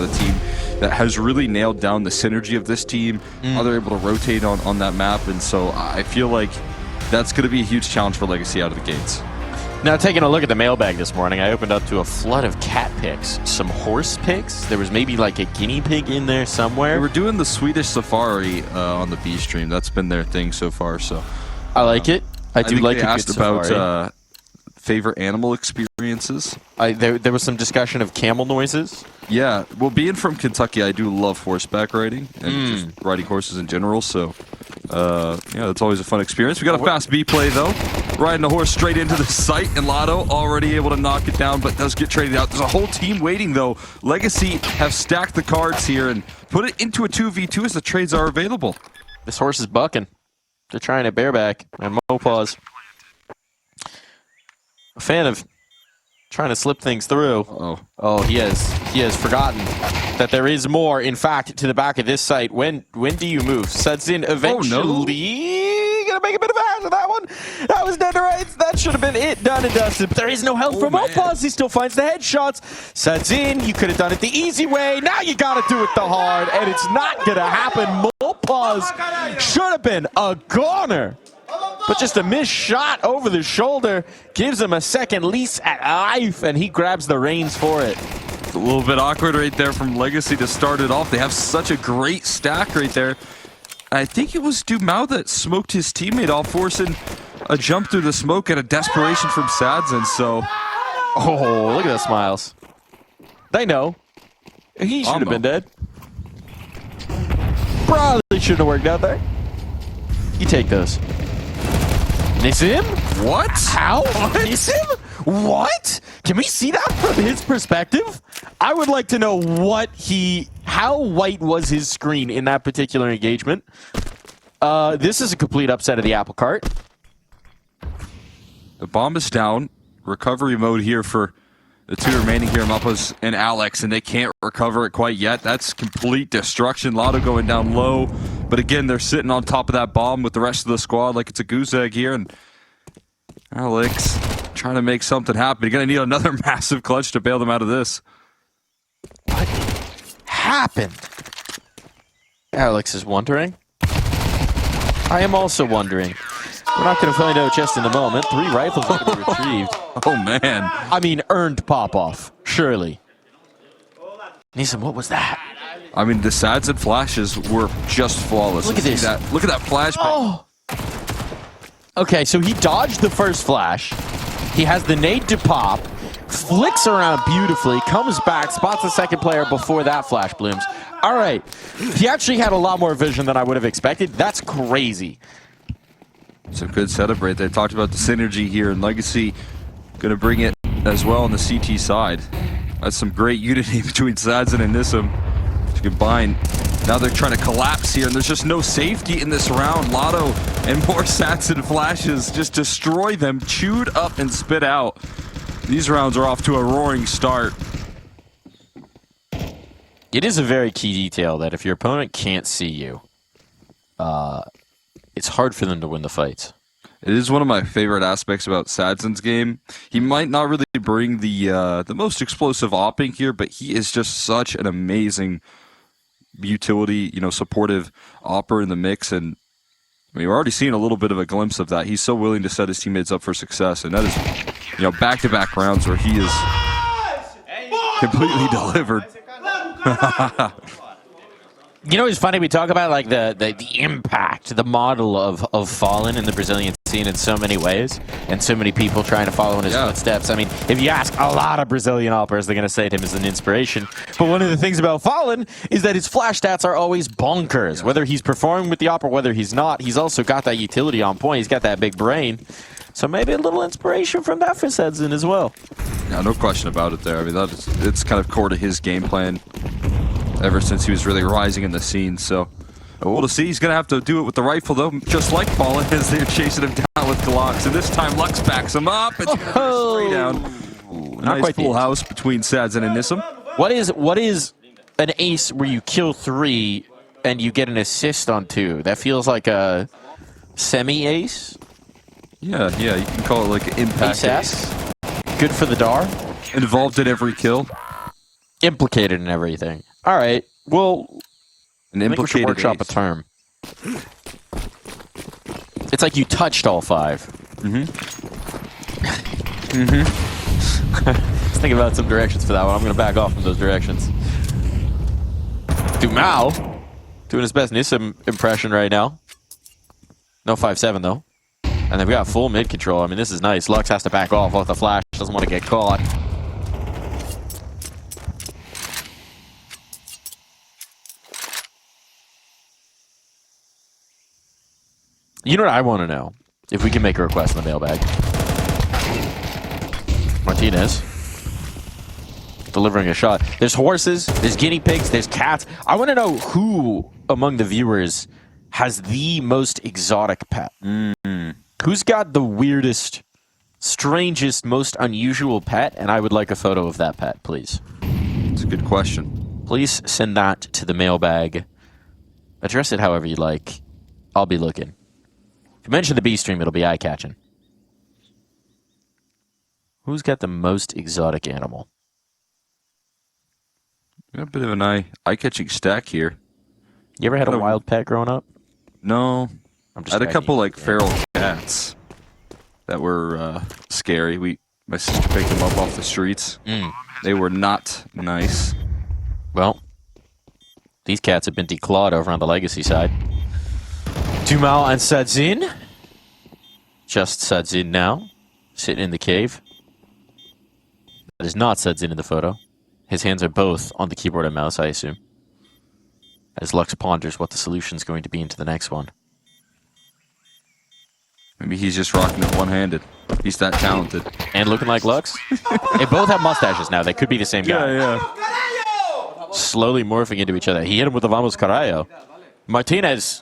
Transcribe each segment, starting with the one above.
a team that has really nailed down the synergy of this team, how they're able to rotate on that map, and so I feel like that's going to be a huge challenge for Legacy out of the gates. Now, taking a look at the mailbag this morning, I opened up to a flood of cat pics, some horse pics. There was maybe like a guinea pig in there somewhere. They were doing the Swedish safari on the B stream. That's been their thing so far. So I like it. I do like a good safari. About favorite animal experiences. There was some discussion of camel noises. Yeah, well, being from Kentucky, I do love horseback riding and just riding horses in general. So yeah, that's always a fun experience. We got a fast B play though. Riding the horse straight into the site, and Lotto already able to knock it down, but does get traded out. There's a whole team waiting, though. Legacy have stacked the cards here and put it into a 2v2 as the trades are available. This horse is bucking. They're trying to bareback and mopoz. A fan of trying to slip things through. Oh, he has forgotten that there is more. In fact, to the back of this site. When do you move? Sudsin eventually gonna make a bit of ash of that one. That was dead to rights. That should have been it, done and dusted. But there is no help from mopoz. He still finds the headshots. Sudsin, you could have done it the easy way. Now you gotta do it the hard, and it's not gonna happen. mopoz should have been a goner. But just a missed shot over the shoulder gives him a second lease at life, and he grabs the reins for it. It's a little bit awkward right there from Legacy to start it off. They have such a great stack right there. I think it was Dumau that smoked his teammate off, forcing a jump through the smoke at a desperation from Sadzin. So, oh, look at the smiles. They know. He should have been dead. Probably shouldn't have worked out there. You take those. Nissim? What? How? Nissim? What? Can we see that from his perspective? I would like to know how white was his screen in that particular engagement. This is a complete upset of the apple cart. The bomb is down. Recovery mode here for the two remaining here, mopoz and Alex, and they can't recover it quite yet. That's complete destruction. Lotto going down low. But again, they're sitting on top of that bomb with the rest of the squad like it's a goose egg here. And Alex trying to make something happen. You're going to need another massive clutch to bail them out of this. What happened? Alex is wondering. I am also wondering. We're not going to find out just in a moment. 3 rifles are going to be retrieved. Oh, man. I mean, earned pop-off, surely. Nissim, what was that? I mean, the sads and flashes were just flawless. Look at this. Look at that flashbang. Oh. Okay, so he dodged the first flash. He has the nade to pop, flicks around beautifully, comes back, spots the second player before that flash blooms. All right. He actually had a lot more vision than I would have expected. That's crazy. Some good setup right there. Talked about the synergy here, and Legacy going to bring it as well on the CT side. That's some great unity between Sadzin and Nissim to combine. Now they're trying to collapse here, and there's just no safety in this round. Lotto and more Sadzin flashes just destroy them, chewed up and spit out. These rounds are off to a roaring start. It is a very key detail that if your opponent can't see you, it's hard for them to win the fights. It is one of my favorite aspects about Sadzin's game. He might not really bring the most explosive opping here, but he is just such an amazing utility, supportive opper in the mix. And I mean, we're already seeing a little bit of a glimpse of that. He's so willing to set his teammates up for success, and that is, back-to-back rounds where he is completely delivered. It's funny, we talk about like the impact, the model of Fallen in the Brazilian scene in so many ways, and so many people trying to follow in his footsteps. I mean, if you ask a lot of Brazilian operas, they're going to say him as an inspiration. But one of the things about Fallen is that his flash stats are always bonkers. Whether he's performing with the opera, whether he's not, he's also got that utility on point. He's got that big brain. So maybe a little inspiration from that for Sedzin as well. Yeah, no question about it there. I mean, it's kind of core to his game plan ever since he was really rising in the scene. So we'll see. He's going to have to do it with the rifle, though, just like Fallen, as they're chasing him down with Glocks. And this time, Lux backs him up. It's straight down. Nice full house between Sadzin and Nissim. What is an ace where you kill 3 and you get an assist on 2? That feels like a semi-ace. Yeah, you can call it like impact ace. Good for the DAR. Involved in every kill. Implicated in everything. All right. Well, An I think we should implicated workshop a ace. term. It's like you touched all 5. Just thinking about some directions for that one. I'm going to back off from those directions. Dumao doing his best Nissim impression right now. No 5-7 though. And they've got full mid control. I mean, this is nice. Lux has to back off the flash. Doesn't want to get caught. You know what I want to know? If we can make a request in the mailbag. Martinez. Delivering a shot. There's horses, there's guinea pigs, there's cats. I want to know who among the viewers has the most exotic pet. Who's got the weirdest, strangest, most unusual pet? And I would like a photo of that pet, please. It's a good question. Please send that to the mailbag. Address it however you like. I'll be looking. If you mention the B stream, it'll be eye-catching. Who's got the most exotic animal? Got a bit of an eye-catching stack here. You ever had a wild pet growing up? No. I'm I had a couple like feral cats that were scary. My sister picked them up off the streets. They were not nice. Well, these cats have been declawed over on the legacy side. Dumao and Sadzin. Just Sadzin now. Sitting in the cave. That is not Sadzin in the photo. His hands are both on the keyboard and mouse, I assume. As Lux ponders what the solution is going to be into the next one. Maybe he's just rocking it one-handed. He's that talented. And looking like Lux. They both have mustaches now. They could be the same guy. Yeah. Slowly morphing into each other. He hit him with the Vamos Carayo. Martinez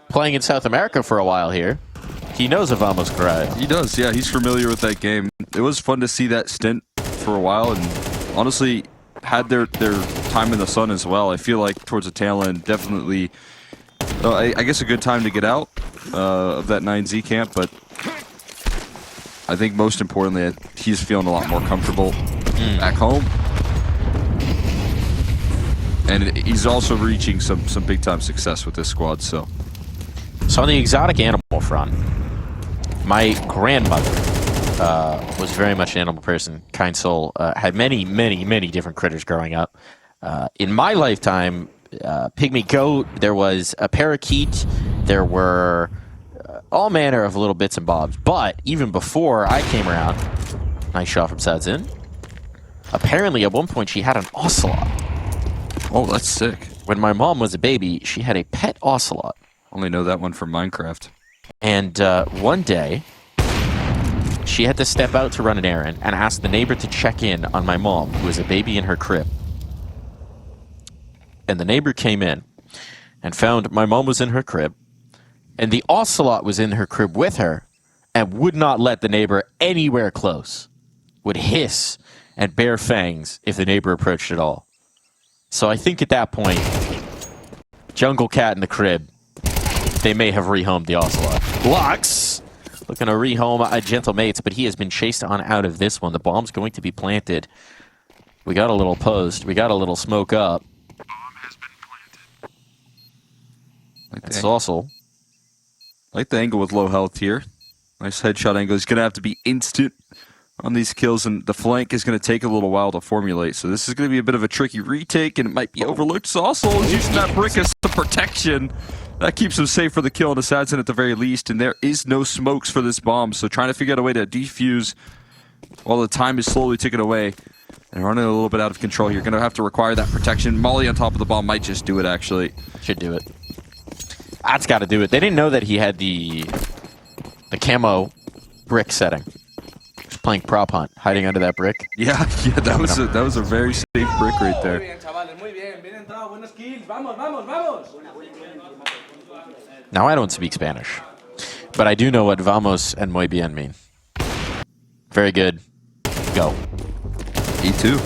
playing in South America for a while here. He knows of Vamos Carayo. He does, yeah. He's familiar with that game. It was fun to see that stint for a while, and honestly, had their time in the sun as well. I feel like towards the tail end, definitely, I guess a good time to get out of that 9Z camp, but I think most importantly, he's feeling a lot more comfortable back home. And he's also reaching some big-time success with this squad, so. So on the exotic animal front, my grandmother was very much an animal person, kind soul, had many, many, many different critters growing up. In my lifetime, pygmy goat, there was a parakeet, there were all manner of little bits and bobs. But even before I came around, nice shot from Sadzin. Apparently, at one point, she had an ocelot. Oh, that's sick. When my mom was a baby, she had a pet ocelot. Only know that one from Minecraft. And one day, she had to step out to run an errand and ask the neighbor to check in on my mom, who was a baby in her crib. And the neighbor came in and found my mom was in her crib, and the ocelot was in her crib with her and would not let the neighbor anywhere close. Would hiss and bare fangs if the neighbor approached at all. So I think at that point, jungle cat in the crib, they may have rehomed the ocelot. Lux looking to rehome a gentle mates, but he has been chased on out of this one. The bomb's going to be planted. We got a little post. We got a little smoke up. That's Saucel. Like the angle with low health here. Nice headshot angle. He's going to have to be instant on these kills, and the flank is going to take a little while to formulate. So this is going to be a bit of a tricky retake, and it might be overlooked. Saucel is using that brick as the protection. That keeps him safe for the kill, and Assassin at the very least. And there is no smokes for this bomb, so trying to figure out a way to defuse while the time is slowly ticking away. They're running a little bit out of control here. Going to have to require that protection. Molly on top of the bomb might just do it, actually. Should do it. That's got to do it. They didn't know that he had the camo brick setting. Just playing prop hunt, hiding under that brick. Yeah, that was a very safe brick right there. Now I don't speak Spanish, but I do know what vamos and muy bien mean. Very good. Go. E2.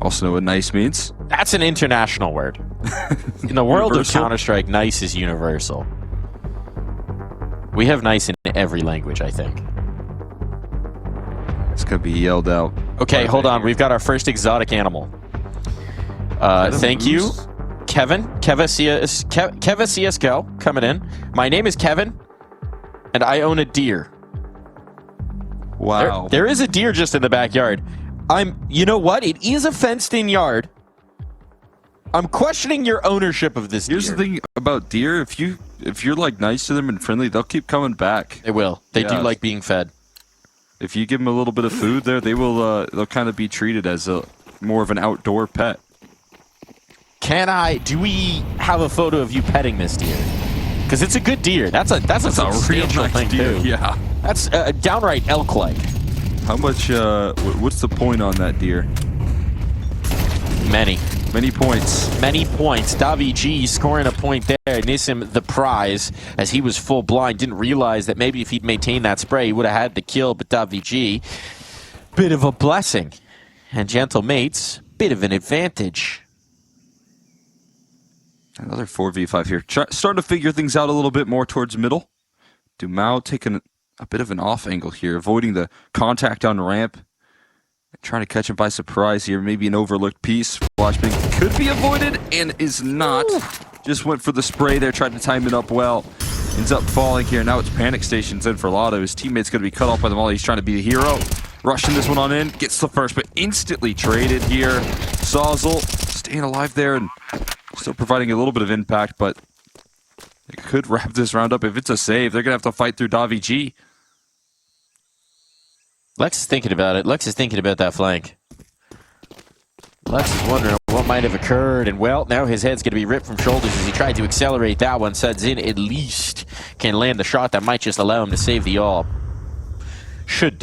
Also know what nice means. That's an international word. In the world of Counter-Strike, nice is universal. We have nice in every language, I think. It's going to be yelled out. Okay, hold on. We've got our first exotic animal. Thank you, Kevin. Keva CSGO coming in. My name is Kevin, and I own a deer. Wow. There is a deer just in the backyard. You know what? It is a fenced-in yard. I'm questioning your ownership of this deer. Here's the thing about deer. If you're like nice to them and friendly, they'll keep coming back. They will. They do like being fed. If you give them a little bit of food there, they will. They'll kind of be treated as more of an outdoor pet. Do we have a photo of you petting this deer? Because it's a good deer. That's a substantial thing deer, too. Yeah. That's downright elk-like. How much? What's the point on that deer? Many points. Many points. Davi G scoring a point there. Nissim the prize, as he was full blind. Didn't realize that maybe if he'd maintained that spray, he would have had the kill. But Davi G, bit of a blessing. And Gentle Mates, bit of an advantage. Another 4v5 here. Starting to figure things out a little bit more towards middle. Dumao taking a bit of an off angle here, avoiding the contact on ramp. Trying to catch him by surprise here. Maybe an overlooked piece. Flashbang could be avoided and is not. Just went for the spray there, tried to time it up well. Ends up falling here. Now it's panic stations in for Lotto. His teammate's going to be cut off by the molly. He's trying to be the hero. Rushing this one on in. Gets the first, but instantly traded here. Sawzle staying alive there and still providing a little bit of impact, but it could wrap this round up. If it's a save, they're going to have to fight through Davi G. Lex is thinking about it. Lex is thinking about that flank. Lex is wondering what might have occurred, and well, now his head's going to be ripped from shoulders as he tried to accelerate that one. Sudzin at least can land the shot that might just allow him to save the AWP. Should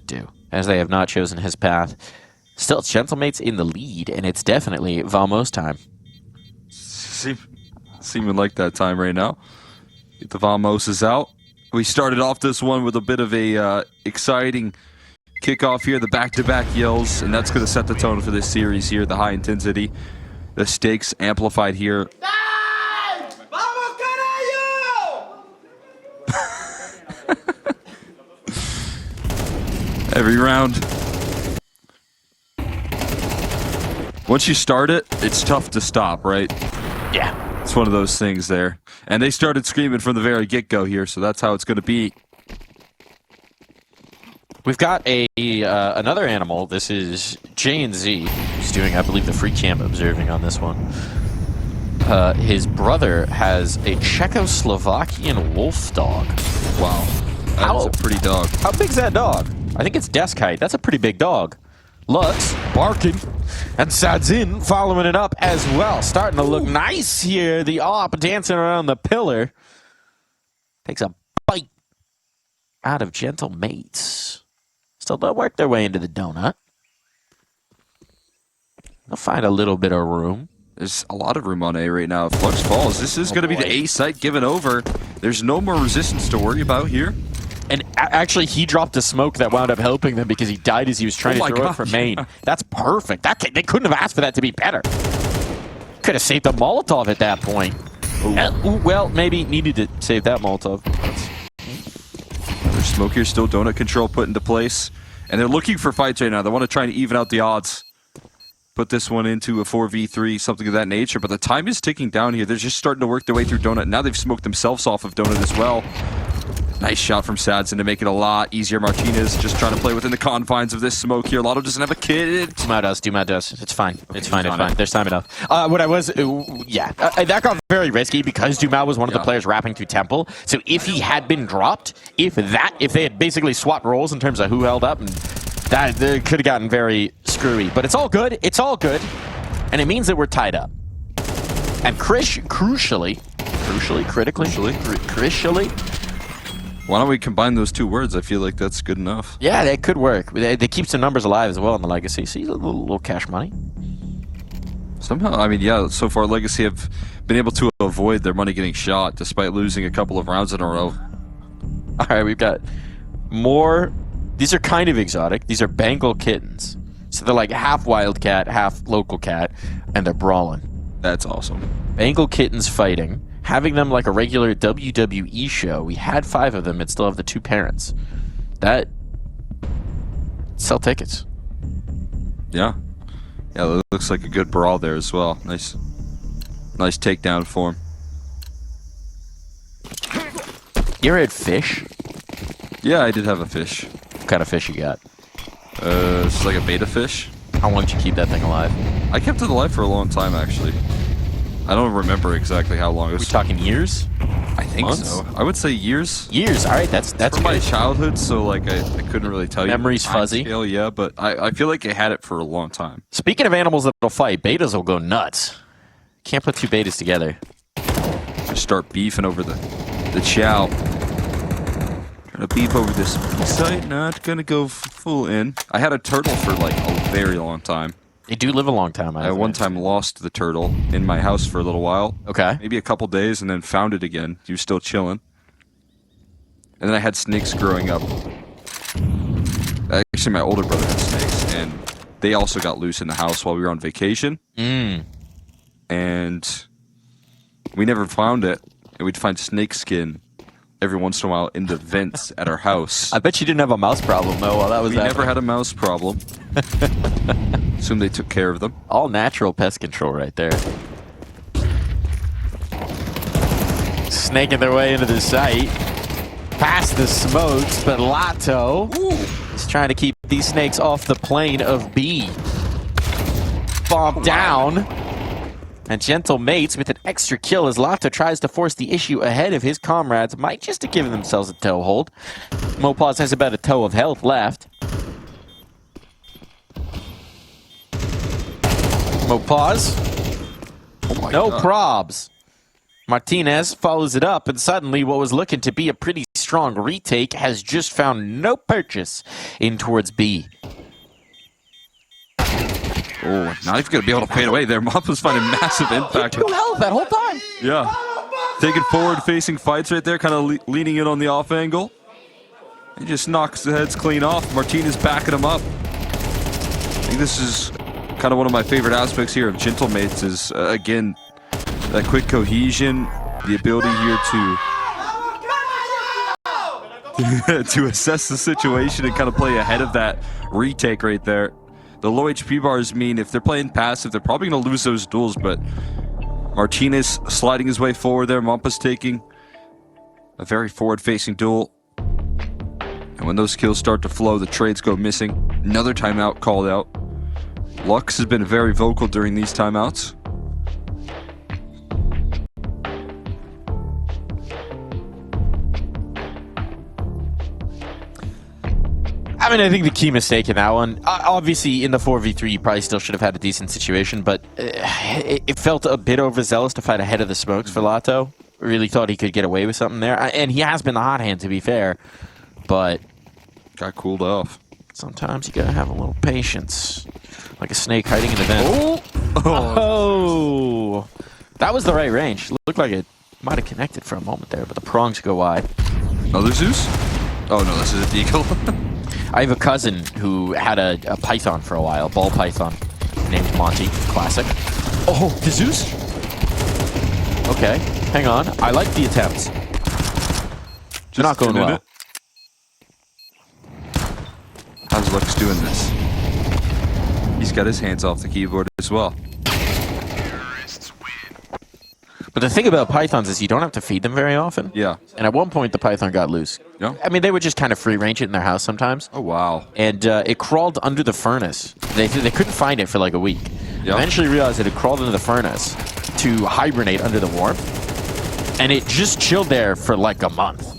do, as they have not chosen his path. Still, it's Gentlemates in the lead, and it's definitely Valmos time. Seeming like that time right now. Get the Valmoses out. We started off this one with a bit of a exciting kickoff here, the back-to-back yells, and that's going to set the tone for this series here, the high intensity. The stakes amplified here. Every round. Once you start it, it's tough to stop, right? Yeah. It's one of those things there. And they started screaming from the very get-go here, so that's how it's going to be. We've got another animal. This is J&Z, who's doing, I believe, the free cam observing on this one. His brother has a Czechoslovakian wolf dog. Wow. That's a pretty dog. How big's that dog? I think it's desk height. That's a pretty big dog. Lux barking, and Sadzin following it up as well. Starting to look nice here. The AWP dancing around the pillar. Takes a bite out of Gentle Mates. Still don't work their way into the donut. They'll find a little bit of room. There's a lot of room on A right now. If Lux falls, this is going to be the A site given over. There's no more resistance to worry about here. And actually, he dropped a smoke that wound up helping them because he died as he was trying to throw it from main. That's perfect. They couldn't have asked for that to be better. Could have saved the Molotov at that point. Well, maybe needed to save that Molotov. Another smoke here, still donut control put into place. And they're looking for fights right now. They want to try and even out the odds. Put this one into a 4v3, something of that nature. But the time is ticking down here. They're just starting to work their way through donut. Now they've smoked themselves off of donut as well. Nice shot from Sadson to make it a lot easier. Martinez just trying to play within the confines of this smoke here. Lotto doesn't have a kid. Dumao does. It's fine. It's fine. There's time enough. That got very risky because Dumao was one of the players rapping through Temple. So if he had been dropped, if they had basically swapped roles in terms of who held up, and that could have gotten very screwy. But it's all good. It's all good. And it means that we're tied up. And crucially, why don't we combine those two words? I feel like that's good enough. Yeah, that could work. They keep some numbers alive as well in the Legacy. See a little cash money. Somehow, I mean, yeah, so far Legacy have been able to avoid their money getting shot despite losing a couple of rounds in a row. All right, we've got more. These are kind of exotic. These are Bengal kittens. So they're like half wildcat, half local cat, and they're brawling. That's awesome. Bengal kittens fighting. having them like a regular WWE show. We had 5 of them and still have the 2 parents. That sell tickets. Yeah. Yeah, it looks like a good brawl there as well. Nice takedown for him. You ever had fish? Yeah, I did have a fish. What kind of fish you got? It's like a betta fish. How long did you keep that thing alive? I kept it alive for a long time, actually. I don't remember exactly how long. It was. We talking years? I think Months? so. I would say years. Years. All right, that's From my good. childhood, so like I couldn't really tell you. Memory's fuzzy. Scale, yeah, but I feel like I had it for a long time. Speaking of animals that'll fight, betas will go nuts. Can't put 2 betas together. Just start beefing over the chow. Trying to beef over this site. Not gonna go full in. I had a turtle for like a very long time. They do live a long time. I one time lost the turtle in my house for a little while. Okay. Maybe a couple days, and then found it again. He was still chilling. And then I had snakes growing up. Actually, my older brother had snakes, and they also got loose in the house while we were on vacation. And we never found it, and we'd find snake skin every once in a while in the vents at our house. I bet you didn't have a mouse problem, though, while that was We never had a mouse problem. Assume they took care of them. All natural pest control right there. Snaking their way into the site. Past the smokes, but Lato is trying to keep these snakes off the plane of B. Bomb down. And Gentle mates with an extra kill as Lato tries to force the issue ahead of his comrades, might just to give themselves a toe hold. mopoz has about a toe of health left. mopoz. No probs. Martinez follows it up, and suddenly what was looking to be a pretty strong retake has just found no purchase in towards B. Oh, not even going to be able to fade away there. Mop was finding massive impact. 2 health that whole time. Yeah. Taking forward, facing fights right there, kind of leaning in on the off angle. He just knocks the heads clean off. Martinez backing him up. I think this is kind of one of my favorite aspects here of Gentlemates is, again, that quick cohesion, the ability here to assess the situation and kind of play ahead of that retake right there. The low HP bars mean if they're playing passive, they're probably going to lose those duels, but Martinez sliding his way forward there. Mampa's taking a very forward-facing duel. And when those kills start to flow, the trades go missing. Another timeout called out. Lux has been very vocal during these timeouts. I mean, I think the key mistake in that one, obviously in the 4v3, you probably still should have had a decent situation, but it felt a bit overzealous to fight ahead of the smokes for Lato. Really thought he could get away with something there. And he has been the hot hand, to be fair, but got cooled off. Sometimes you gotta have a little patience. Like a snake hiding in the vent. Oh! That was the right range. Looked like it might have connected for a moment there, but the prongs go wide. Another Zeus? Oh no, this is a deagle. I have a cousin who had a python for a while, ball python, named Monty. Classic. Oh, the Zeus? Okay, hang on. I like the attempts. They're not going well. How's Lux doing this? He's got his hands off the keyboard as well. But the thing about pythons is you don't have to feed them very often. Yeah. And at one point, the python got loose. Yeah. I mean, they would just kind of free range it in their house sometimes. Oh, wow. And it crawled under the furnace. They couldn't find it for like a week. Yeah. Eventually realized that it crawled into the furnace to hibernate under the warmth. And it just chilled there for like a month.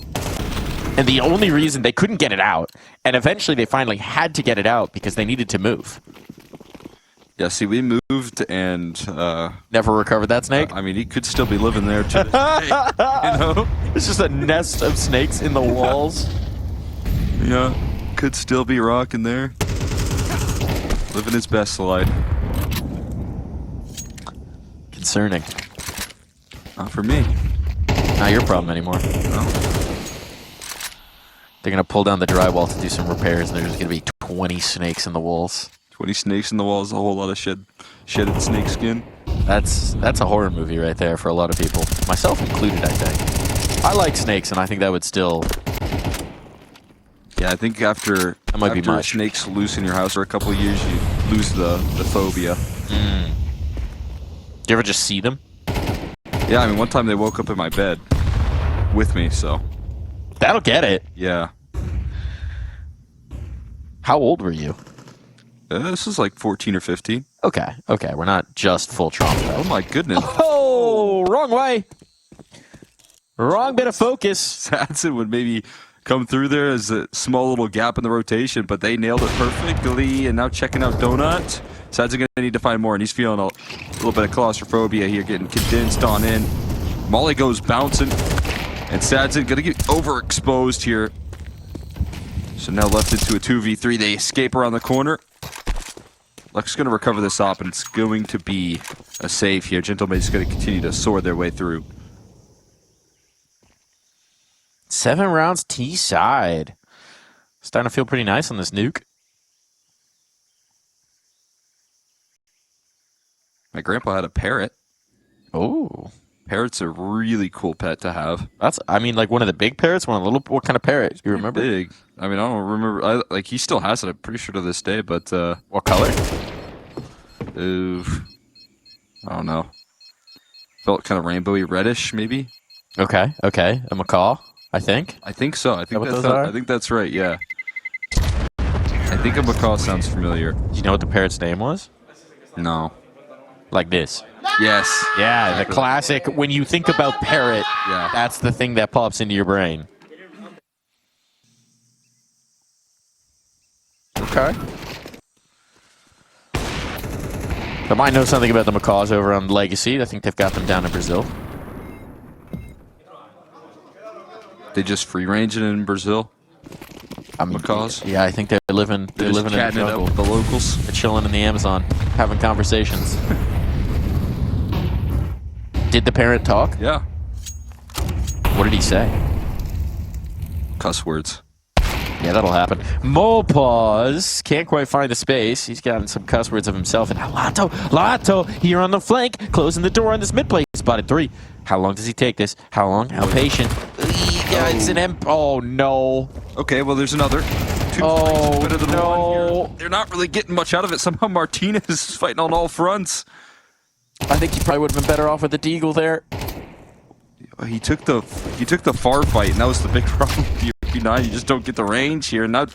And the only reason they couldn't get it out, and eventually they finally had to get it out because they needed to move. Yeah, see, we moved and... Never recovered that snake? I mean, he could still be living there to this day, you know? It's just a nest of snakes in the walls. Yeah, could still be rocking there. Living his best life. Concerning. Not for me. Not your problem anymore. No. They're going to pull down the drywall to do some repairs, and there's going to be 20 snakes in the walls. 20 snakes in the wall is a whole lot of shedded snake skin. That's a horror movie right there for a lot of people, myself included. I think I like snakes, and I think that would still. Yeah, I think after snakes loose in your house for a couple of years, you lose the phobia. Do you ever just see them? Yeah, I mean, one time they woke up in my bed with me, so. That'll get it. Yeah. How old were you? This is like 14 or 15. Okay, we're not just full trauma. Oh my goodness. Oh, wrong way. Wrong bit of focus. Sadson would maybe come through there as a small little gap in the rotation, but they nailed it perfectly. And now checking out Donut. Sadson going to need to find more, and he's feeling a little bit of claustrophobia here, getting condensed on in. Molly goes bouncing, and Sadson going to get overexposed here. So now left into a 2v3. They escape around the corner. Luck's going to recover this op, and it's going to be a save here. Gentlemate's going to continue to soar their way through. 7 rounds T-side. Starting to feel pretty nice on this nuke. My grandpa had a parrot. Oh. Parrot's a really cool pet to have. That's, I mean, like one of the big parrots? What kind of parrot? You remember? Big. I mean, I don't remember. Like, he still has it, I'm pretty sure to this day, but... what color? Oof. I don't know. Felt kind of rainbowy reddish, maybe? Okay. A macaw, I think. I think so. I think that's right, yeah. I think a macaw sounds familiar. Do you know what the parrot's name was? No. Like this. Yes. Yeah, the classic. When you think about parrot, that's the thing that pops into your brain. Okay. I might know something about the macaws over on Legacy. I think they've got them down in Brazil. They just free range it in Brazil? Macaws? Yeah, I think they're living in the jungle. With the locals. They're chilling in the Amazon, having conversations. Did the parent talk? Yeah. What did he say? Cuss words. Yeah, that'll happen. Mopoz can't quite find the space. He's gotten some cuss words of himself. And Lato here on the flank, closing the door on this mid play. Spotted 3. How long does he take this? How long? How patient? Yeah, it's an oh no. Okay, well there's another. 2 Oh better than no. 1 here. They're not really getting much out of it. Somehow Martinez is fighting on all fronts. I think he probably would have been better off with the Deagle there. He took the far fight, and that was the big problem with the UP9. You just don't get the range here, and now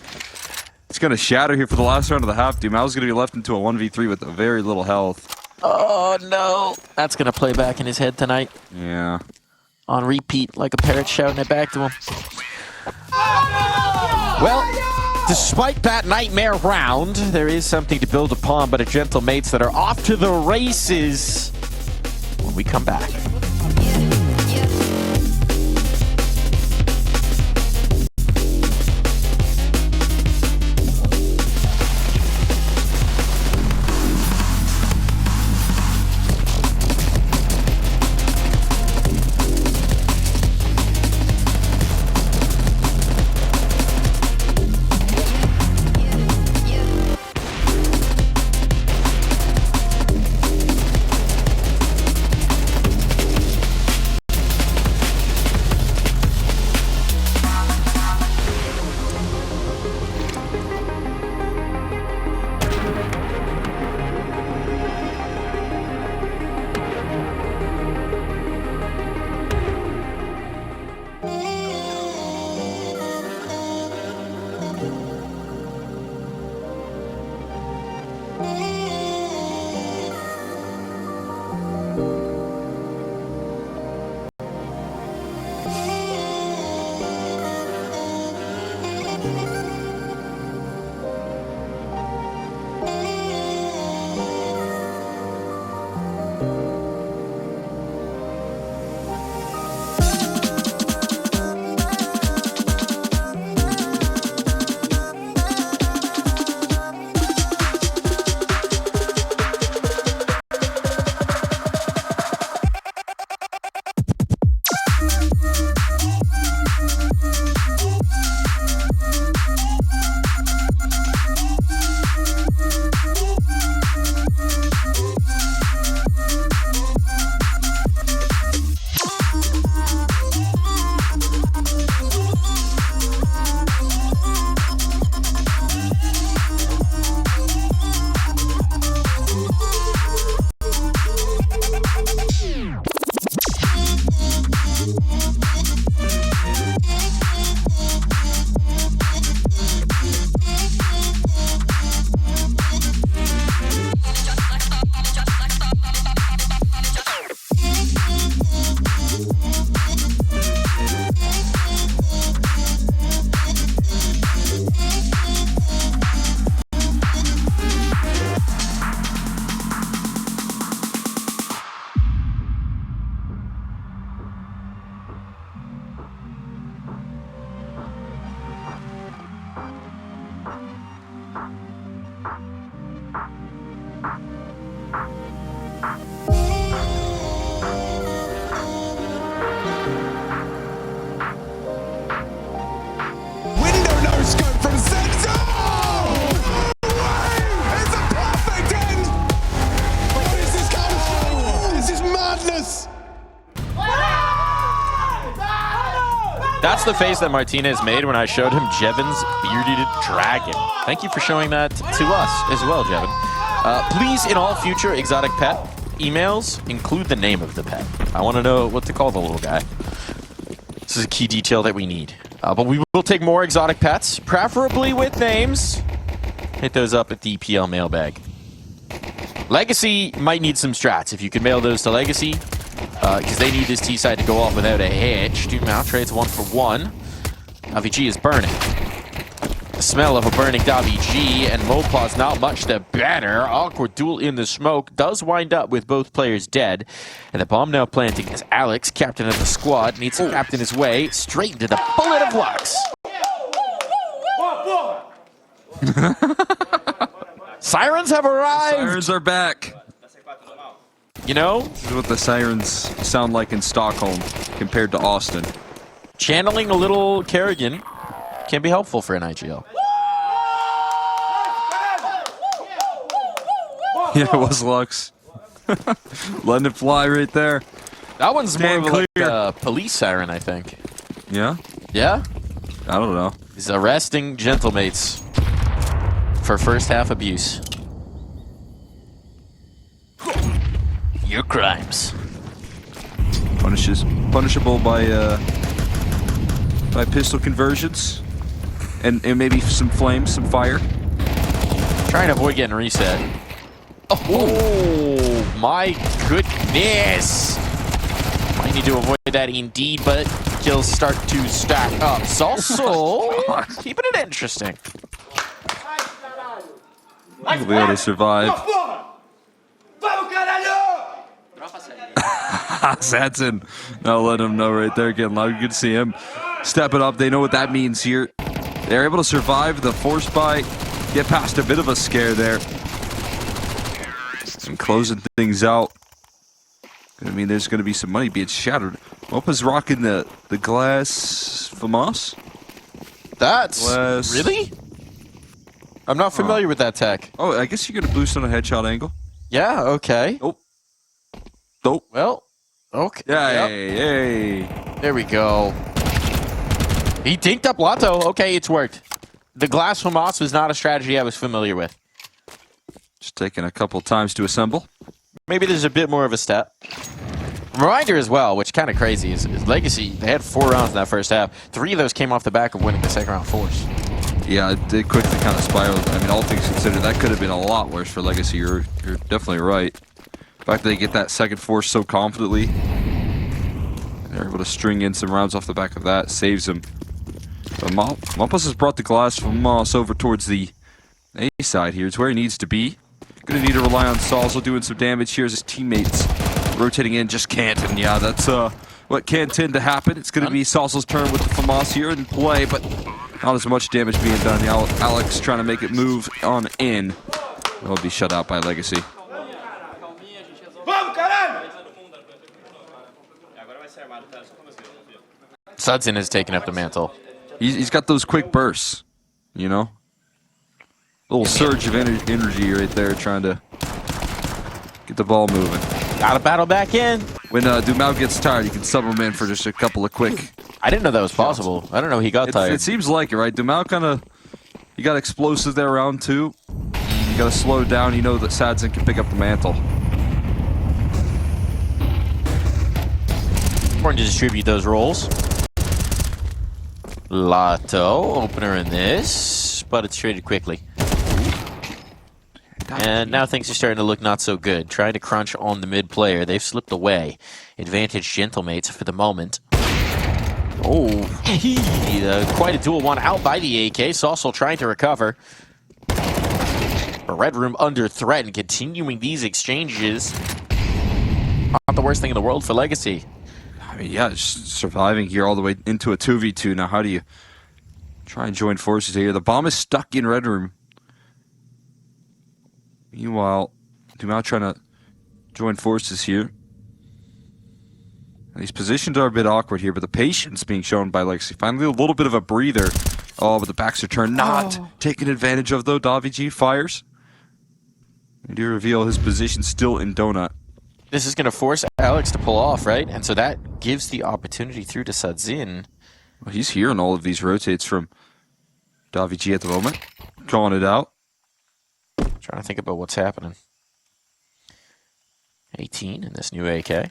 it's going to shatter here for the last round of the half. Dumao's going to be left into a 1v3 with very little health. Oh no, that's going to play back in his head tonight. Yeah. On repeat, like a parrot shouting it back to him. Well, despite that nightmare round, there is something to build upon, but a gentle mates that are off to the races when we come back. That's the face that Martinez made when I showed him Jevon's bearded dragon. Thank you for showing that to us as well, Jevon. Please, in all future exotic pet emails, include the name of the pet. I want to know what to call the little guy. This is a key detail that we need. But we will take more exotic pets, preferably with names. Hit those up at the PL mailbag. Legacy might need some strats. If you could mail those to Legacy, because they need this T-side to go off without a hitch. Dude, Mount trades 1-for-1. Davi is burning. The smell of a burning Davi and mopoz not much the better. Awkward duel in the smoke does wind up with both players dead. And the bomb now planting as Alex, captain of the squad, needs to captain his way straight into the bullet of Lux. Sirens have arrived! Sirens are back. You know? This is what the sirens sound like in Stockholm compared to Austin. Channeling a little Kerrigan can be helpful for an IGL. Yeah, it was Lux. Letting it fly right there. That one's Stand more of like clear. a police siren, I think. Yeah? Yeah? I don't know. He's arresting gentlemates for first half abuse. Your crimes. Punishable by pistol conversions. And maybe some flames, some fire. Trying to avoid getting reset. Oh my goodness! Might need to avoid that indeed, but kills start to stack up. Also, keeping it interesting. We'll be able to survive. Sadson. Now let him know right there. Getting loud. You can see him stepping up. They know what that means here. They're able to survive the force buy. Get past a bit of a scare there. And closing things out. I mean, there's going to be some money being shattered. Mopa's rocking the glass FAMAS. That's Glass. really? I'm not familiar with that tech. Oh, I guess you're going to boost on a headshot angle. Yeah, okay. Nope. Nope. Well, okay. Yay. There we go. He dinked up Lotto. Okay, it's worked. The glass FAMAS was not a strategy I was familiar with. Just taking a couple times to assemble. Maybe there's a bit more of a step. Reminder as well, which kind of crazy, is Legacy, they had 4 rounds in that first half. 3 of those came off the back of winning the second round force. Yeah, it did quickly kind of spiral. I mean, all things considered, that could have been a lot worse for Legacy. You're definitely right. The fact that they get that second force so confidently, they're able to string in some rounds off the back of that, saves them. But mopoz has brought the glass from Moss over towards the A side here. It's where he needs to be. Gonna need to rely on Salzo doing some damage here as his teammates rotating in, just can't. And yeah, that's what can tend to happen. It's gonna be Salzo's turn with the FAMAS here in play, but not as much damage being done. Alex trying to make it move on in. It'll be shut out by Legacy. Sudson has taken up the mantle. He's got those quick bursts, you know? Little surge of energy right there trying to get the ball moving. Gotta battle back in. When Dumau gets tired, you can sub him in for just a couple of quick. I didn't know that was possible. I don't know he got tired. It seems like it, right? Dumau he got explosive there round 2. You gotta slow it down. You know that Sadson can pick up the mantle. Important to distribute those rolls. Lotto, opener in this, but it's traded quickly. And now things are starting to look not so good. Trying to crunch on the mid player. They've slipped away. Advantage gentlemates for the moment. Oh, quite a duel one out by the AK. Saucel trying to recover. A Red Room under threat and continuing these exchanges. Not the worst thing in the world for Legacy. I mean, yeah, just surviving here all the way into a 2v2. Now, how do you try and join forces here? The bomb is stuck in Red Room. Meanwhile, Dumau trying to join forces here. And these positions are a bit awkward here, but the patience being shown by Legacy. Finally, a little bit of a breather. Oh, but the backs are turned. Not taken advantage of, though. Davi fires. And do reveal his position still in Donut. This is going to force Alex to pull off, right? And so that gives the opportunity through to Sadzin. Well, he's hearing all of these rotates from Davi at the moment. Calling it out. Trying to think about what's happening. 18 in this new AK.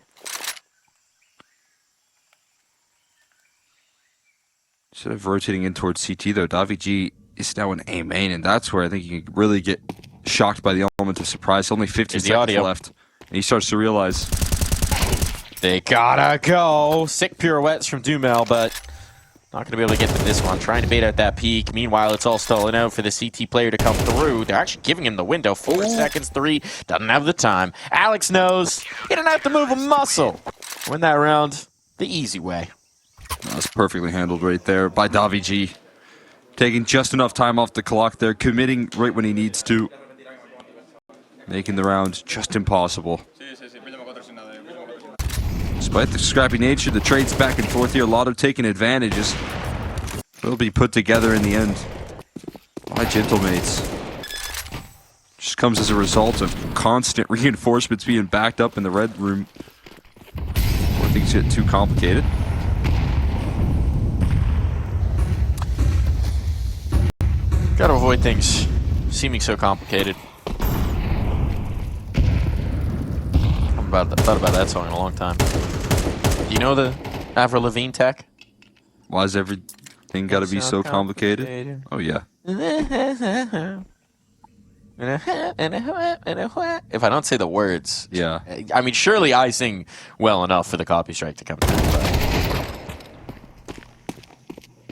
Instead of rotating in towards CT, though, Davi is now in A main, and that's where I think you can really get shocked by the element of surprise. Only 15 seconds left, and he starts to realize they gotta go. Sick pirouettes from Dumel, but not going to be able to get to this one. Trying to bait out that peak. Meanwhile, it's all stalling out for the CT player to come through. They're actually giving him the window. 4 seconds, 3. Doesn't have the time. Alex knows he didn't have to move a muscle. Win that round the easy way. That's perfectly handled right there by Davi. Taking just enough time off the clock there. Committing right when he needs to. Making the round just impossible. Despite the scrappy nature, the trades back and forth here, Lotto taking advantages. Will be put together in the end by Gentlemates. Just comes as a result of constant reinforcements being backed up in the red room before things get too complicated. Gotta avoid things seeming so complicated. Thought about that song in a long time. Do you know the Avril Lavigne tech? Why is everything got to be so complicated? Oh yeah. If I don't say the words, yeah. I mean, surely I sing well enough for the copy strike to come down. But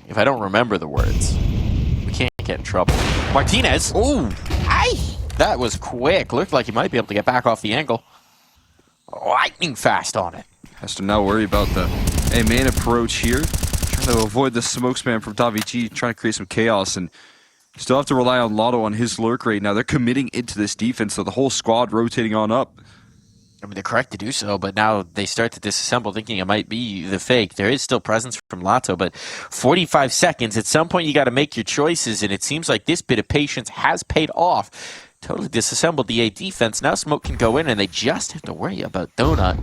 if I don't remember the words, we can't get in trouble. Martinez. Ooh, that was quick. Looked like he might be able to get back off the angle. Lightning fast on it. Has to now worry about the A-main approach here. Trying to avoid the smoke spam from Davi, trying to create some chaos, and still have to rely on Lotto on his lurk rate. Now they're committing into this defense, so the whole squad rotating on up. I mean, they're correct to do so, but now they start to disassemble, thinking it might be the fake. There is still presence from Lotto, but 45 seconds. At some point, you got to make your choices, and it seems like this bit of patience has paid off. Totally disassembled the A defense. Now Smoke can go in, and they just have to worry about Donut.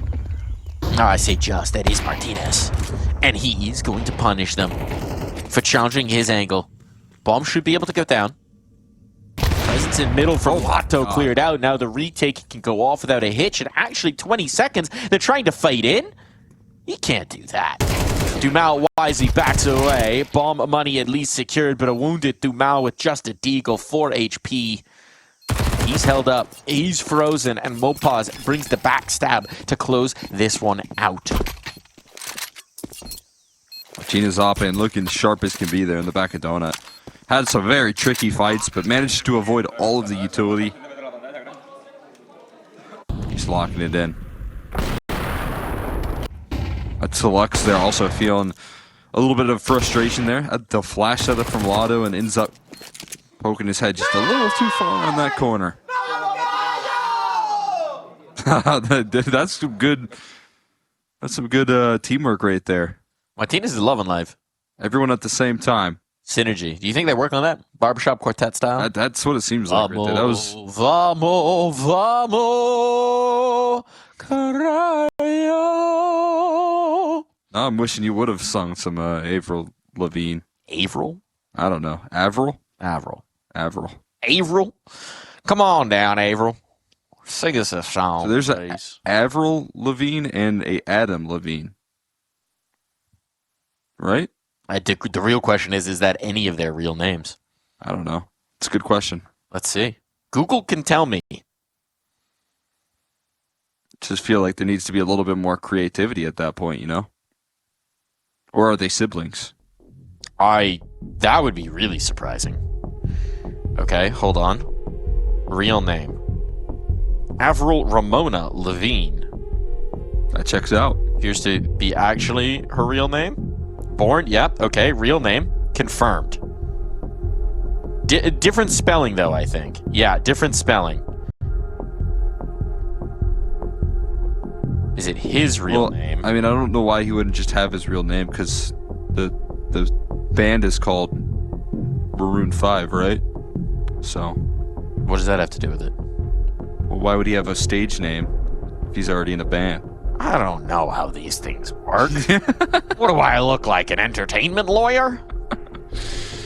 No, I say just. That is Martinez. And he is going to punish them for challenging his angle. Bomb should be able to go down. Presence in middle from Lotto cleared out. Now the retake can go off without a hitch. And actually 20 seconds. They're trying to fight in. You can't do that. Dumel wisely backs away. Bomb money at least secured, but a wounded Dumel with just a deagle, 4 HP. He's held up, he's frozen, and mopoz brings the backstab to close this one out. Martinez up and looking sharp as can be there in the back of Donut. Had some very tricky fights, but managed to avoid all of the utility. He's locking it in. Deluxe there also feeling a little bit of frustration there. The flash setup from Lotto and ends up poking his head just a little too far on that corner. That's some good. That's some good teamwork right there. Martinez is loving life. Everyone at the same time. Synergy. Do you think they work on that? Barbershop quartet style? That's what it seems like. Right there. That was. Vamos, vamos, carajo. No, I'm wishing you would have sung some Avril Lavigne. Avril? I don't know. Avril? Avril. Avril. Avril? Come on down, Avril. Sing us a song, so there's please. A Avril Lavigne and a Adam Levine. Right? The real question is that any of their real names? I don't know. It's a good question. Let's see. Google can tell me. Just feel like there needs to be a little bit more creativity at that point, you know? Or are they siblings? That would be really surprising. Okay, hold on. Real name. Avril Ramona Levine. That checks out. Appears to be actually her real name. Born, yep, okay, real name. Confirmed. Different spelling, though, I think. Yeah, different spelling. Is it his real name? I mean, I don't know why he wouldn't just have his real name, because the band is called Maroon 5, right? So. What does that have to do with it? Well, why would he have a stage name if he's already in a band? I don't know how these things work. What do I look like, an entertainment lawyer?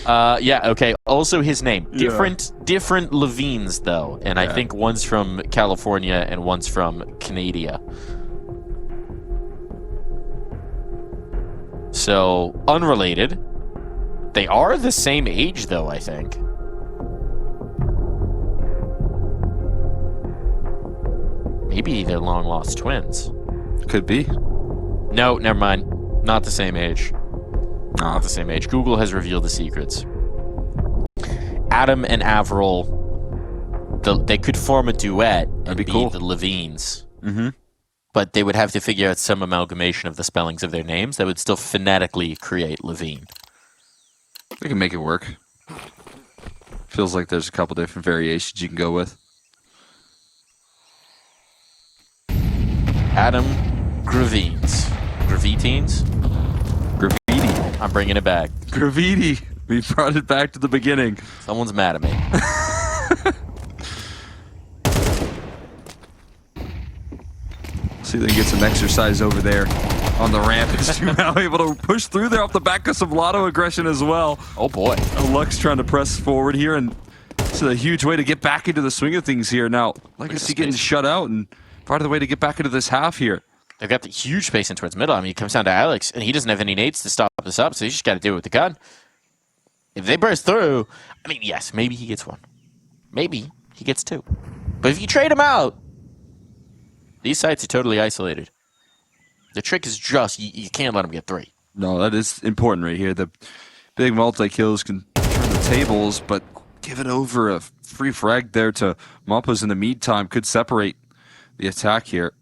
Yeah, okay. Also his name. Different Levines, though. And I think one's from California and one's from Canada. So, unrelated. They are the same age, though, I think. Maybe they're long-lost twins. Could be. No, never mind. Not the same age. Not the same age. Google has revealed the secrets. Adam and Avril, they could form a duet and be cool. the Levines. Mm-hmm. But they would have to figure out some amalgamation of the spellings of their names that would still phonetically create Levine. They can make it work. Feels like there's a couple different variations you can go with. Adam Gravines. Gravitines? Graffiti. I'm bringing it back. Graffiti. We brought it back to the beginning. Someone's mad at me. See if they can get some exercise over there on the ramp. Is now able to push through there off the back of some lotto aggression as well. Oh boy. Luck's trying to press forward here, and it's a huge way to get back into the swing of things here. Now, Legacy getting shut out, and part of the way to get back into this half here. They've got the huge space in towards middle. I mean, it comes down to Alex, and he doesn't have any nades to stop this up, so he's just got to do it with the gun. If they burst through, I mean, yes, maybe he gets one. Maybe he gets two. But if you trade him out, these sites are totally isolated. The trick is just, you can't let them get three. No, that is important right here. The big multi-kills can turn the tables, but giving over a free frag there to mopoz in the meantime could separate the attack here.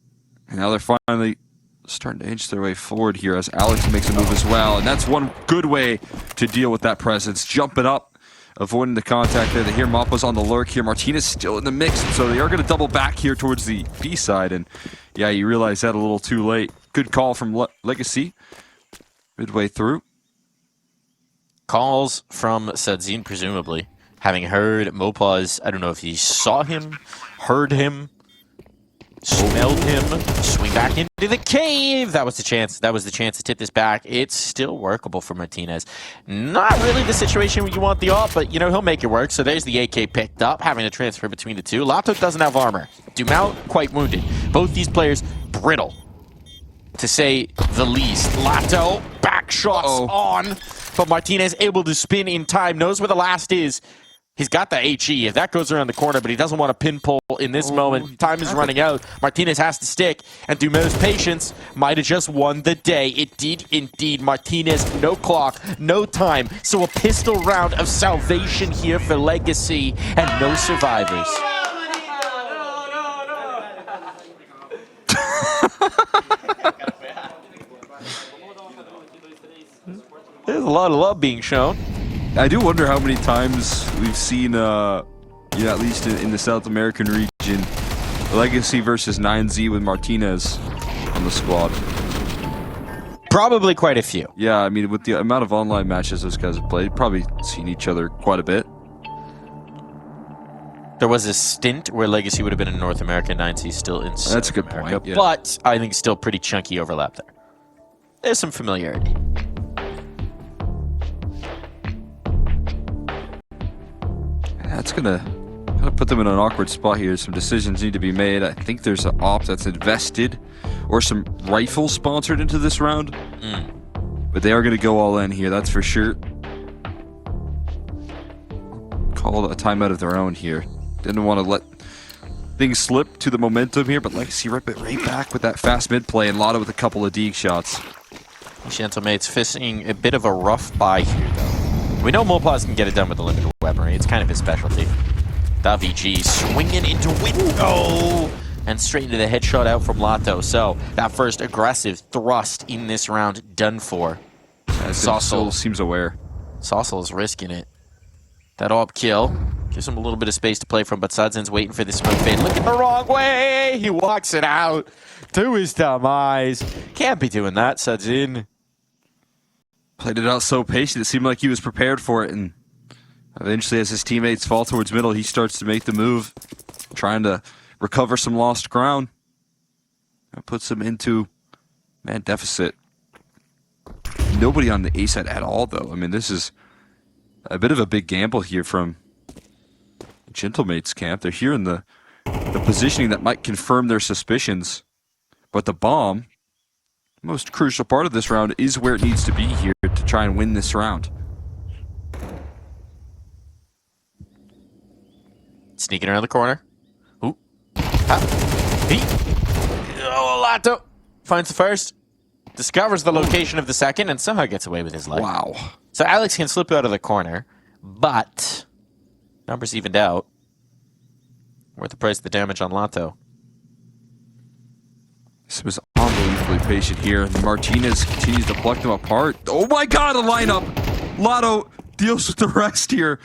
And now they're finally starting to inch their way forward here as Alex makes a move as well. And that's one good way to deal with that presence. Jumping up, avoiding the contact there. They hear mopoz on the lurk here. Martinez still in the mix, so they are going to double back here towards the B side. And yeah, you realize that a little too late. Good call from Legacy midway through. Calls from Sadzin, presumably. Having heard mopoz, I don't know if he saw him, heard him, smelled him, swing back into the cave. That was the chance. That was the chance to tip this back. It's still workable for Martinez. Not really the situation where you want the ult, but, you know, he'll make it work. So there's the AK picked up, having to transfer between the two. Lato doesn't have armor. Dumount, quite wounded. Both these players, brittle, to say the least. Lato, back shots on, but Martinez able to spin in time, knows where the last is. He's got the HE. If that goes around the corner, but he doesn't want to pinpull in this moment. Time is running out. Martinez has to stick, and Dumou's patience might have just won the day. It did indeed. Martinez, no clock, no time. So a pistol round of salvation here for Legacy, and no survivors. There's a lot of love being shown. I do wonder how many times we've seen, at least in the South American region, Legacy versus 9Z with Martinez on the squad. Probably quite a few. Yeah, I mean, with the amount of online matches those guys have played, probably seen each other quite a bit. There was a stint where Legacy would have been in North America, 9Z still in South That's a good America, point, yeah. But I think still pretty chunky overlap there. There's some familiarity. That's gonna put them in an awkward spot here. Some decisions need to be made. I think there's an op that's invested or some rifles sponsored into this round. But they are going to go all in here, that's for sure. Called a timeout of their own here. Didn't want to let things slip to the momentum here, but Legacy rip it right back with that fast mid play, and Lotto with a couple of Deke shots. Gentlemates facing a bit of a rough buy here, though. We know mopoz can get it done with the limited weaponry. It's kind of his specialty. VG swinging into window and straight into the headshot out from Lato. So that first aggressive thrust in this round done for. Saucel seems aware. Saucel is risking it. That op kill gives him a little bit of space to play from, but Sudzin's waiting for the smoke fade. Looking the wrong way. He walks it out to his demise. Can't be doing that, Sudzin. Played it out so patient, it seemed like he was prepared for it, and eventually as his teammates fall towards middle, he starts to make the move, trying to recover some lost ground. That puts them into man deficit. Nobody on the A side at all, though. I mean, this is a bit of a big gamble here from Gentlemate's camp. They're here in the positioning that might confirm their suspicions. But the bomb, most crucial part of this round, is where it needs to be here to try and win this round. Sneaking around the corner. Ooh. Oh, Lato finds the first, discovers the location of the second, and somehow gets away with his life. Wow. So Alex can slip out of the corner, but numbers evened out. Worth the price of the damage on Lato. This was unbelievably patient here. Martinez continues to pluck them apart. Oh my god, a lineup! Lato deals with the rest here.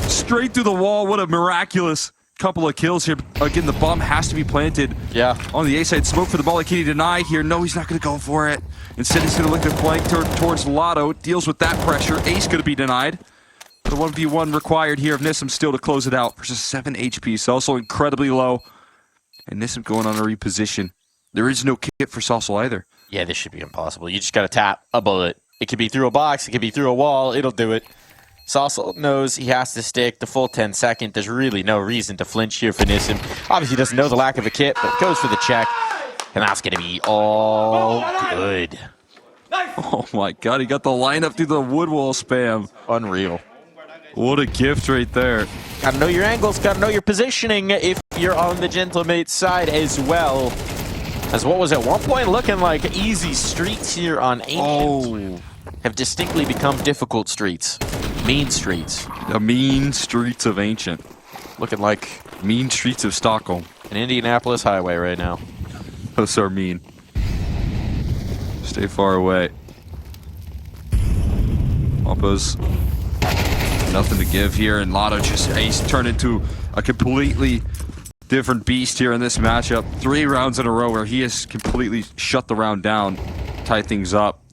Straight through the wall. What a miraculous couple of kills here. Again, the bomb has to be planted. Yeah. On the A side, smoke for the ball. Can he deny here? No, he's not going to go for it. Instead, he's going to look to flank towards Lato. Deals with that pressure. Ace going to be denied. The 1v1 required here of Nissim still to close it out versus 7 HP. So also incredibly low. And Nissim going on a reposition. There is no kit for Saucel either. Yeah, this should be impossible. You just got to tap a bullet. It could be through a box. It could be through a wall. It'll do it. Saucel knows he has to stick the full 10 second. There's really no reason to flinch here for Nissim. Obviously doesn't know the lack of a kit, but goes for the check. And that's going to be all good. Oh my god, he got the lineup through the wood wall spam. Unreal. What a gift right there. Gotta know your angles, gotta know your positioning if you're on the Gentlemate side as well. As what was at one point looking like easy streets here on Ancient have distinctly become difficult streets. Mean streets. The mean streets of Ancient. Looking like mean streets of Stockholm. An Indianapolis highway right now. Those are mean. Stay far away. mopoz. Nothing to give here, and Lato just Ace turned into a completely different beast here in this matchup. 3 rounds in a row where he has completely shut the round down, tied things up.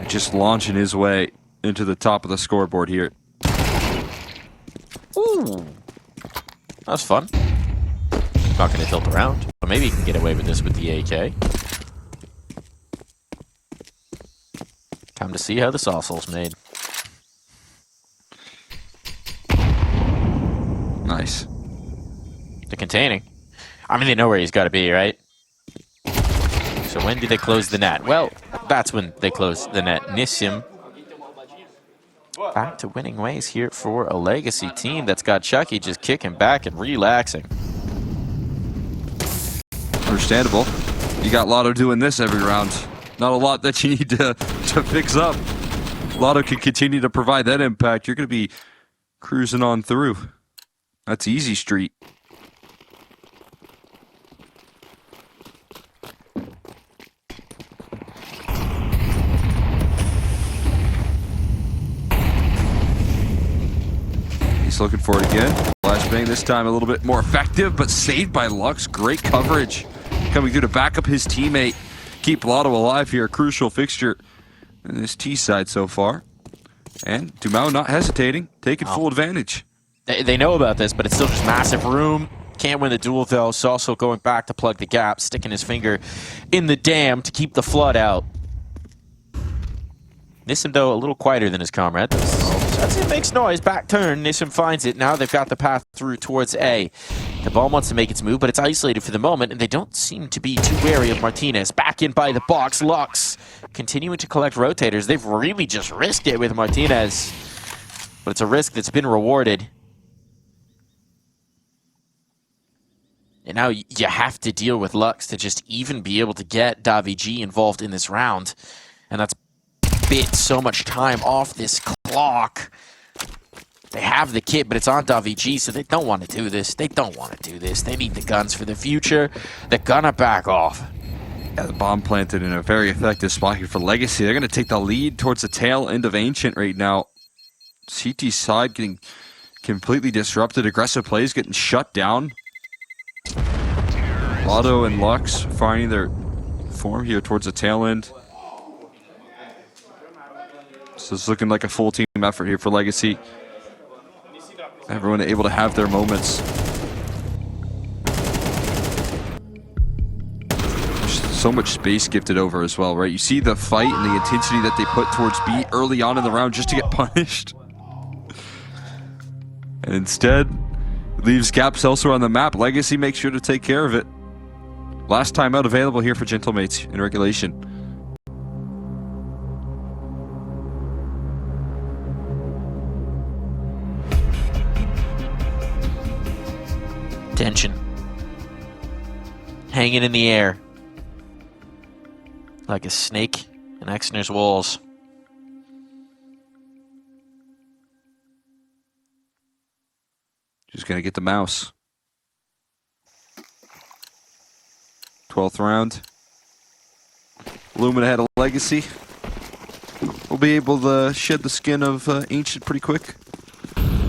Just launching his way into the top of the scoreboard here. Ooh, that's fun. Not going to tilt around, but maybe he can get away with this with the AK. Time to see how the Saucel's made. Nice. The containing. I mean, they know where he's got to be, right? So when do they close the net? Well, that's when they close the net. Nissim back to winning ways here for a legacy team that's got Chucky just kicking back and relaxing. Understandable. You got Lato doing this every round. Not a lot that you need to fix up. Lato can continue to provide that impact. You're going to be cruising on through. That's easy street. He's looking for it again. Flashbang this time a little bit more effective, but saved by Lux. Great coverage coming through to back up his teammate. Keep Lato alive here. A crucial fixture in this T side so far. And Dumao not hesitating, taking full advantage. They know about this, but it's still just massive room. Can't win the duel, though. It's also going back to plug the gap, sticking his finger in the dam to keep the flood out. Nissim, though, a little quieter than his comrade. That's it, makes noise. Back turn. Nissim finds it. Now they've got the path through towards A. The ball wants to make its move, but it's isolated for the moment, and they don't seem to be too wary of Martinez. Back in by the box. Lux continuing to collect rotators. They've really just risked it with Martinez, but it's a risk that's been rewarded. And now you have to deal with Lux to just even be able to get Davi G involved in this round. And that's bit so much time off this clock. They have the kit, but it's on Davi G, so they don't want to do this. They don't want to do this. They need the guns for the future. They're gonna back off. Yeah, the bomb planted in a very effective spot here for Legacy. They're going to take the lead towards the tail end of Ancient right now. CT side getting completely disrupted. Aggressive plays getting shut down. Lato and Lux finding their form here towards the tail end. So it's looking like a full team effort here for Legacy. Everyone able to have their moments. So much space gifted over as well, right? You see the fight and the intensity that they put towards B early on in the round just to get punished. And instead, leaves gaps elsewhere on the map. Legacy makes sure to take care of it. Last timeout available here for Gentlemates in regulation. Tension. Hanging in the air. Like a snake in Exner's walls. Just gonna get the mouse. 12th round. Lumen ahead of Legacy. We'll be able to shed the skin of Ancient pretty quick.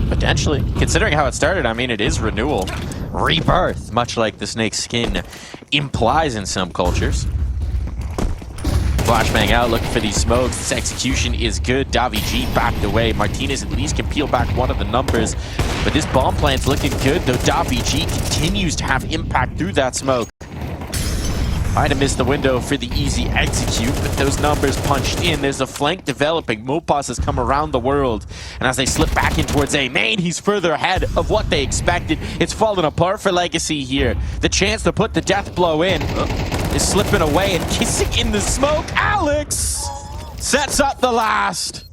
Potentially. Considering how it started, I mean, it is renewal. Rebirth, much like the snake's skin implies in some cultures. Flashbang out, looking for these smokes. This execution is good. Davi G backed away. Martinez at least can peel back one of the numbers. But this bomb plant's looking good, though Davi G continues to have impact through that smoke. Might have missed the window for the easy execute, but those numbers punched in. There's a flank developing. mopoz has come around the world. And as they slip back in towards A main, he's further ahead of what they expected. It's fallen apart for Legacy here. The chance to put the death blow in is slipping away and kissing in the smoke. Alex sets up the last.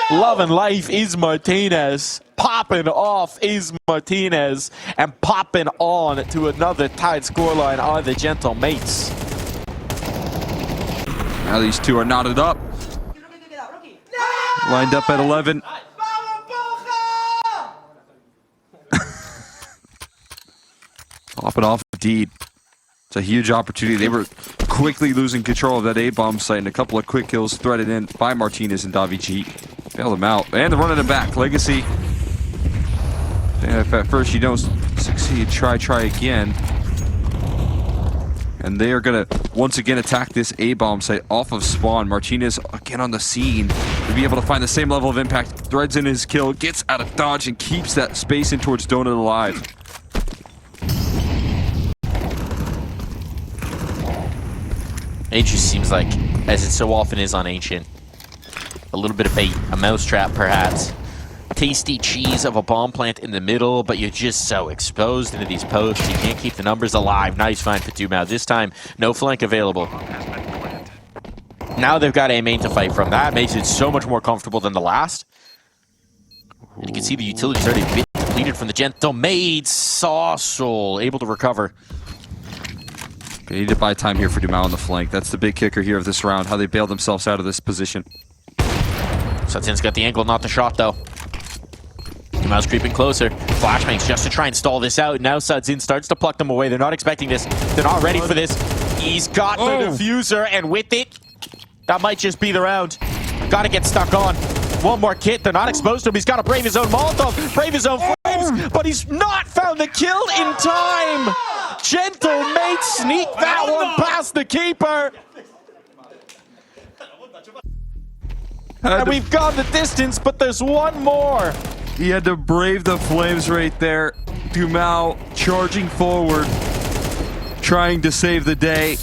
Love and life is Martinez. Popping off is Martinez. And popping on to another tied scoreline are the Gentlemates. Now these two are knotted up. Lined up at 11. Popping off indeed. It's a huge opportunity. They were quickly losing control of that A-bomb site, and a couple of quick kills threaded in by Martinez and Davi G. Bailed them out. And they're running it back. Legacy. And if at first you don't succeed, try again. And they are going to once again attack this A-bomb site off of spawn. Martinez again on the scene to be able to find the same level of impact. Threads in his kill, gets out of dodge, and keeps that space in towards Donut alive. It just seems like, as it so often is on Ancient, a little bit of bait, a mousetrap perhaps. Tasty cheese of a bomb plant in the middle, but you're just so exposed into these posts. You can't keep the numbers alive. Nice find for Dumao. This time, no flank available. Now they've got A main to fight from. That makes it so much more comfortable than the last. And you can see the utility's already been depleted from the Gentlemates. Sauceol able to recover. They need to buy time here for Dumao on the flank. That's the big kicker here of this round, how they bailed themselves out of this position. Sutzin's got the angle, not the shot, though. Dumao's creeping closer. Flashbangs just to try and stall this out. Now Sudzin starts to pluck them away. They're not expecting this. They're not ready for this. He's got the diffuser, and with it, that might just be the round. Gotta get stuck on. One more kit. They're not exposed to him. He's got to brave his own Molotov, brave his own flames, but he's not found the kill in time. Gentlemates sneak that one past the keeper. And we've gone the distance, but there's one more. He had to brave the flames right there. Dumao charging forward, trying to save the day.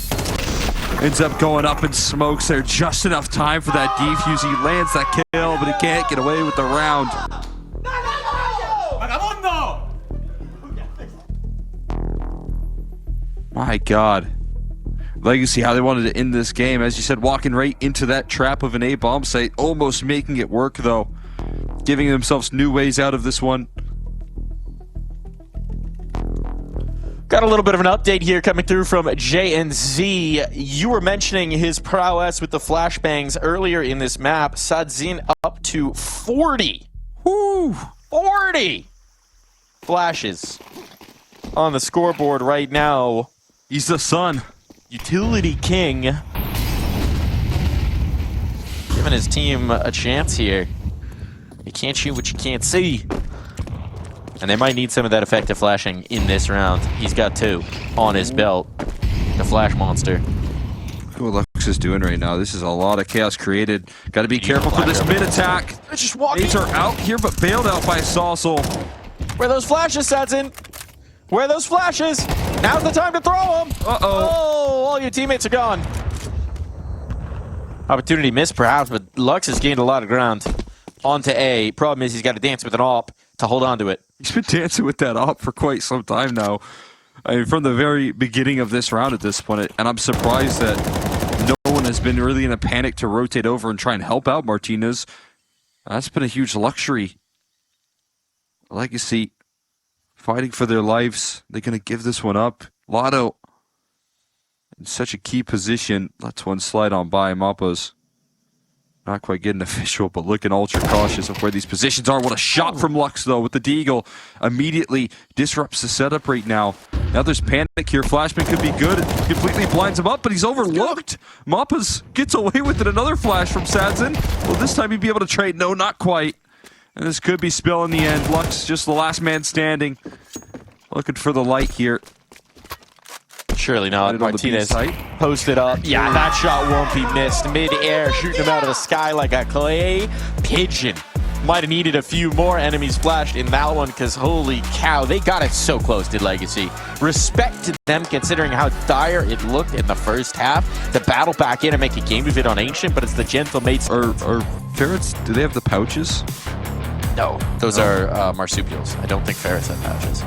Ends up going up in smokes there. Just enough time for that defuse. He lands that kill, but he can't get away with the round. My God. Legacy, how they wanted to end this game. As you said, walking right into that trap of an A-bomb site. Almost making it work, though. Giving themselves new ways out of this one. Got a little bit of an update here coming through from JNZ. You were mentioning his prowess with the flashbangs earlier in this map. Sudzin up to 40. Woo! 40 flashes on the scoreboard right now. He's the sun. Utility king. Giving his team a chance here. You can't shoot what you can't see. And they might need some of that effective flashing in this round. He's got 2 on his belt. The flash monster. Look what Lux is doing right now. This is a lot of chaos created. Got to be careful for this mid-attack. Just walking. Nades are out here, but bailed out by Sauceol. Where those flashes, Sudzin? Where are those flashes? Now's the time to throw them. Uh-oh. Oh, all your teammates are gone. Opportunity missed, perhaps, but Lux has gained a lot of ground. On to A. Problem is he's got to dance with an AWP to hold on to it. He's been dancing with that AWP for quite some time now. I mean, from the very beginning of this round at this point, and I'm surprised that no one has been really in a panic to rotate over and try and help out Martinez. That's been a huge luxury. Legacy fighting for their lives. They're going to give this one up. Lotto in such a key position. Lets one slide on by. mopoz not quite getting official, but looking ultra cautious of where these positions are. What a shot from Lux, though, with the Deagle. Immediately disrupts the setup right now. Now there's panic here. Flashman could be good. It completely blinds him up, but he's overlooked. mopoz gets away with it. Another flash from Sadzin. Well, this time he'd be able to trade. No, not quite. And this could be spill in the end. Lux just the last man standing. Looking for the light here. Surely not. Martinez posted up. Yeah, that shot won't be missed. Mid-air, shooting him out of the sky like a clay pigeon. Might have needed a few more enemies flashed in that one, because holy cow, they got it so close, did Legacy. Respect to them, considering how dire it looked in the first half. To battle back in and make a game of it on Ancient, but it's the gentle mates. Are ferrets, do they have the pouches? No, those are marsupials. I don't think ferrets have pouches.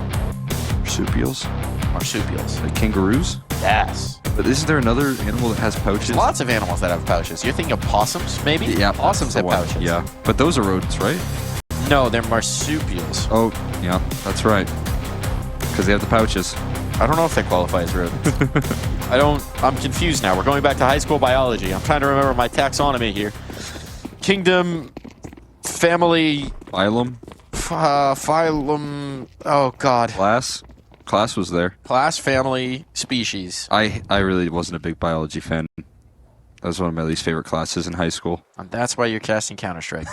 Marsupials? Marsupials. Like kangaroos? Yes. But isn't there another animal that has pouches? There's lots of animals that have pouches. You're thinking of possums, maybe? Yeah, possums have pouches. Yeah, but those are rodents, right? No, they're marsupials. Oh, yeah, that's right. Because they have the pouches. I don't know if they qualify as rodents. I'm confused now. We're going back to high school biology. I'm trying to remember my taxonomy here. Kingdom, family... Phylum? Phylum... Oh, God. Class? Class was there. Class, family, species. I really wasn't a big biology fan. That was one of my least favorite classes in high school. And that's why you're casting Counter-Strike.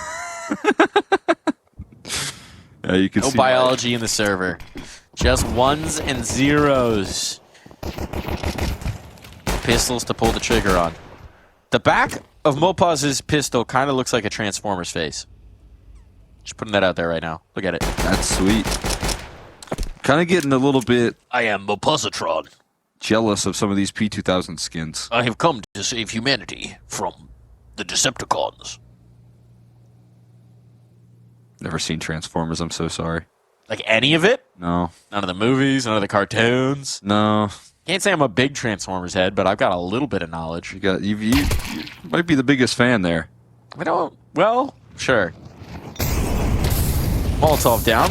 Yeah, you can no see biology in the server. Just ones and zeros. Pistols to pull the trigger on. The back of mopoz's pistol kind of looks like a Transformer's face. Just putting that out there right now. Look at it. That's sweet. Kind of getting a little bit... I am Mopozatron. Jealous of some of these P2000 skins. I have come to save humanity from the Decepticons. Never seen Transformers, I'm so sorry. Like any of it? No. None of the movies, none of the cartoons? No. Can't say I'm a big Transformers head, but I've got a little bit of knowledge. You might be the biggest fan there. I don't... Well, sure. Molotov down.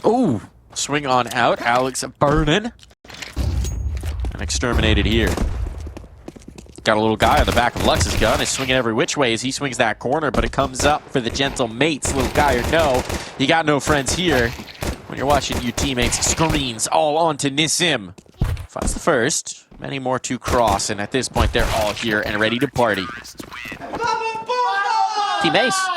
Oh! Swing on out. Alex burning. And exterminated here. Got a little guy on the back of Lux's gun. Is swinging every which way as he swings that corner, but it comes up for the gentle mates. Little guy or no. You got no friends here when you're watching your teammates' screens all onto Nissim. Finds the first. Many more to cross, and at this point, they're all here and ready to party. Team Ace.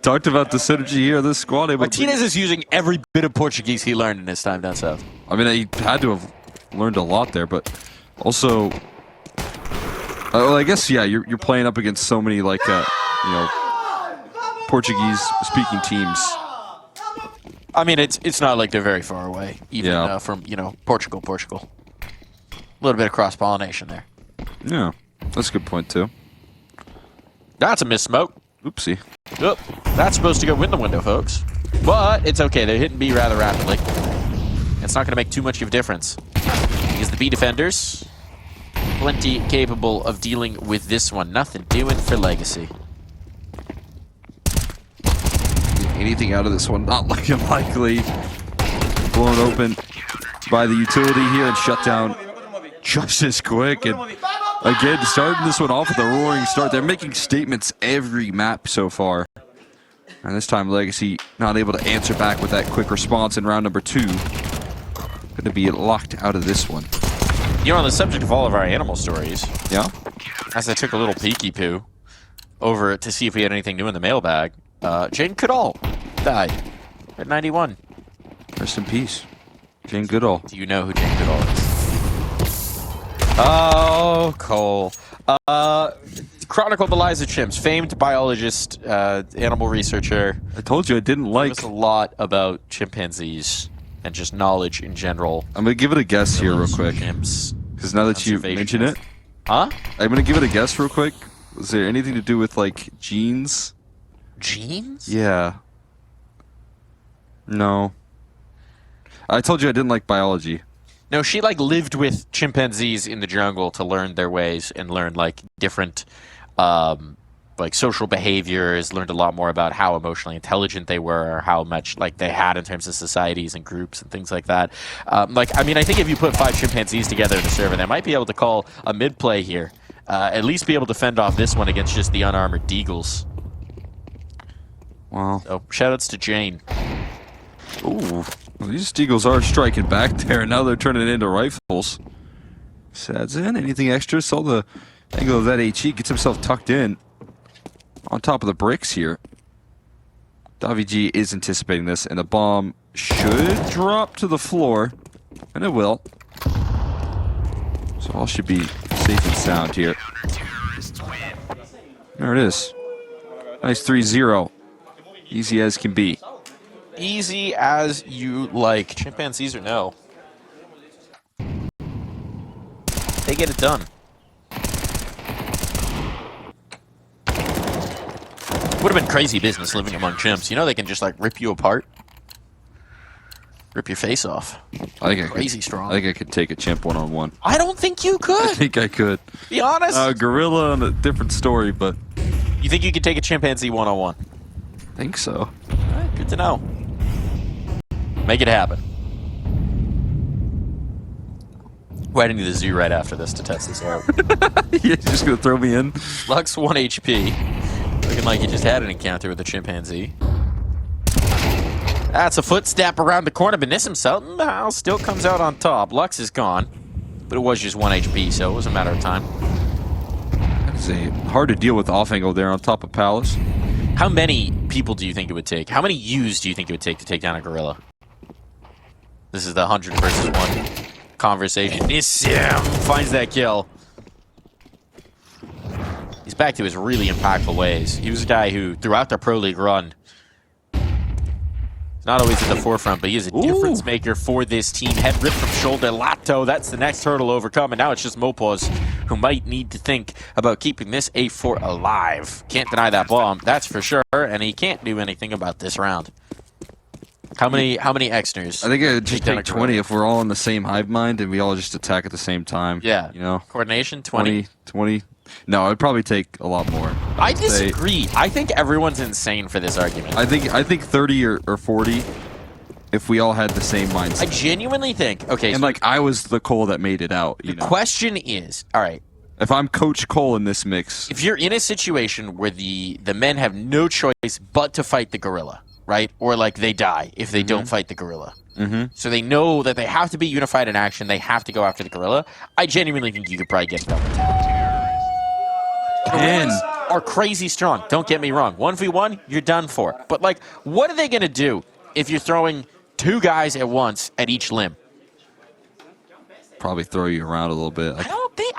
Talked about the synergy here of this squad. Martinez is using every bit of Portuguese he learned in his time down south. I mean, he had to have learned a lot there, but also, well, I guess yeah, you're playing up against so many like Portuguese-speaking teams. I mean, it's not like they're very far away, even from Portugal. A little bit of cross-pollination there. Yeah, that's a good point too. That's a miss smoke. Oopsie. Oop. That's supposed to go in the window, folks. But it's okay. They're hitting B rather rapidly. It's not going to make too much of a difference. Because the B defenders, plenty capable of dealing with this one. Nothing doing for Legacy. Anything out of this one? Not looking likely. Blown open by the utility here and shut down just as quick. And again, starting this one off with a roaring start. They're making statements every map so far. And this time, Legacy not able to answer back with that quick response in round number 2. Going to be locked out of this one. On the subject of all of our animal stories. Yeah? As I took a little peeky poo over to see if we had anything new in the mailbag, Jane Goodall died at 91. Rest in peace. Jane Goodall. Do you know who Jane Goodall is? Oh, Cole. Chronicle the Lives of Chimps, famed biologist, animal researcher. I told you I didn't like. Knows a lot about chimpanzees and just knowledge in general. I'm gonna give it a guess here real quick. Chimps. Because now that you mention it, huh? I'm gonna give it a guess real quick. Was there anything to do with like genes? Genes? Yeah. No. I told you I didn't like biology. No, she like lived with chimpanzees in the jungle to learn their ways and learn like different like social behaviors, learned a lot more about how emotionally intelligent they were, or how much like they had in terms of societies and groups and things like that. Like, I mean, I think if you put 5 chimpanzees together in a server, they might be able to call a mid play here. At least be able to fend off this one against just the unarmored deagles. Wow. So, shoutouts to Jane. Ooh. Well, these Deagles are striking back there, and now they're turning it into rifles. Sadzin, anything extra? Saw the angle of that HE, gets himself tucked in on top of the bricks here. Davy is anticipating this, and the bomb should drop to the floor, and it will. So all should be safe and sound here. There it is. Nice 3-0. Easy as can be. Easy as you like. Chimpanzees or no? They get it done. Would have been crazy business living among chimps. You know they can just like rip you apart. Rip your face off. I think Crazy strong. I think I could take a chimp one-on-one. I don't think you I could. think I could. Be honest. Gorilla on a different story, but You think you could take a chimpanzee one-on-one? I think so. Alright, good to know. Make it happen. We're heading to the zoo right after this to test this out. You're just gonna throw me in? Lux 1 HP. Looking like you just had an encounter with a chimpanzee. That's a footstep around the corner. Benissim somehow still comes out on top. Lux is gone. But it was just 1 HP, so it was a matter of time. It's hard to deal with off angle there on top of Palace. How many people do you think it would take? How many U's do you think it would take to take down a gorilla? This is the 100 versus 1 conversation. Nissim finds that kill. He's back to his really impactful ways. He was a guy who, throughout the Pro League run, not always at the forefront, but he is a difference maker for this team. Head ripped from shoulder. Lato, that's the next hurdle overcome, and now it's just mopoz, who might need to think about keeping this A4 alive. Can't deny that bomb, that's for sure, and he can't do anything about this round. How many Exners? I think I'd just take 20 if we're all in the same hive mind and we all just attack at the same time. Yeah. You know? Coordination, 20? 20. No, it'd probably take a lot more. I disagree. I think everyone's insane for this argument. I think 30 or 40 if we all had the same mindset. I genuinely think, okay. And so like I was the Cole that made it out, you the know. question is, all right, If I'm Coach Cole in this mix. if you're in a situation where the men have no choice but to fight the gorilla, right? Or like they die if they don't fight the gorilla. So they know that they have to be unified in action. They have to go after the gorilla. I genuinely think you could probably get it done with 10. Gorillas are crazy strong. Don't get me wrong. 1v1, you're done for. But like, what are they going to do if you're throwing 2 guys at once at each limb? Probably throw you around a little bit. I don't think.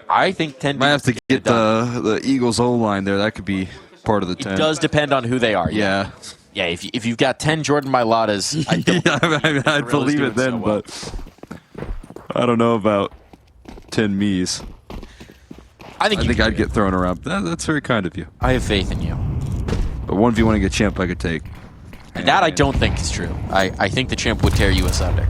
I think 10. Might have to get the Eagles O line there. That could be part of the 10. It does depend on who they are. Yeah. Yeah, if you've got 10 Jordan Mailatas, I don't I'd believe it then, but I don't know about 10 me's. I think I'd get thrown around. That's very kind of you. I have faith in you. But 1v1 against Champ I could take. And that I don't think is true. I think the Champ would tear you asunder.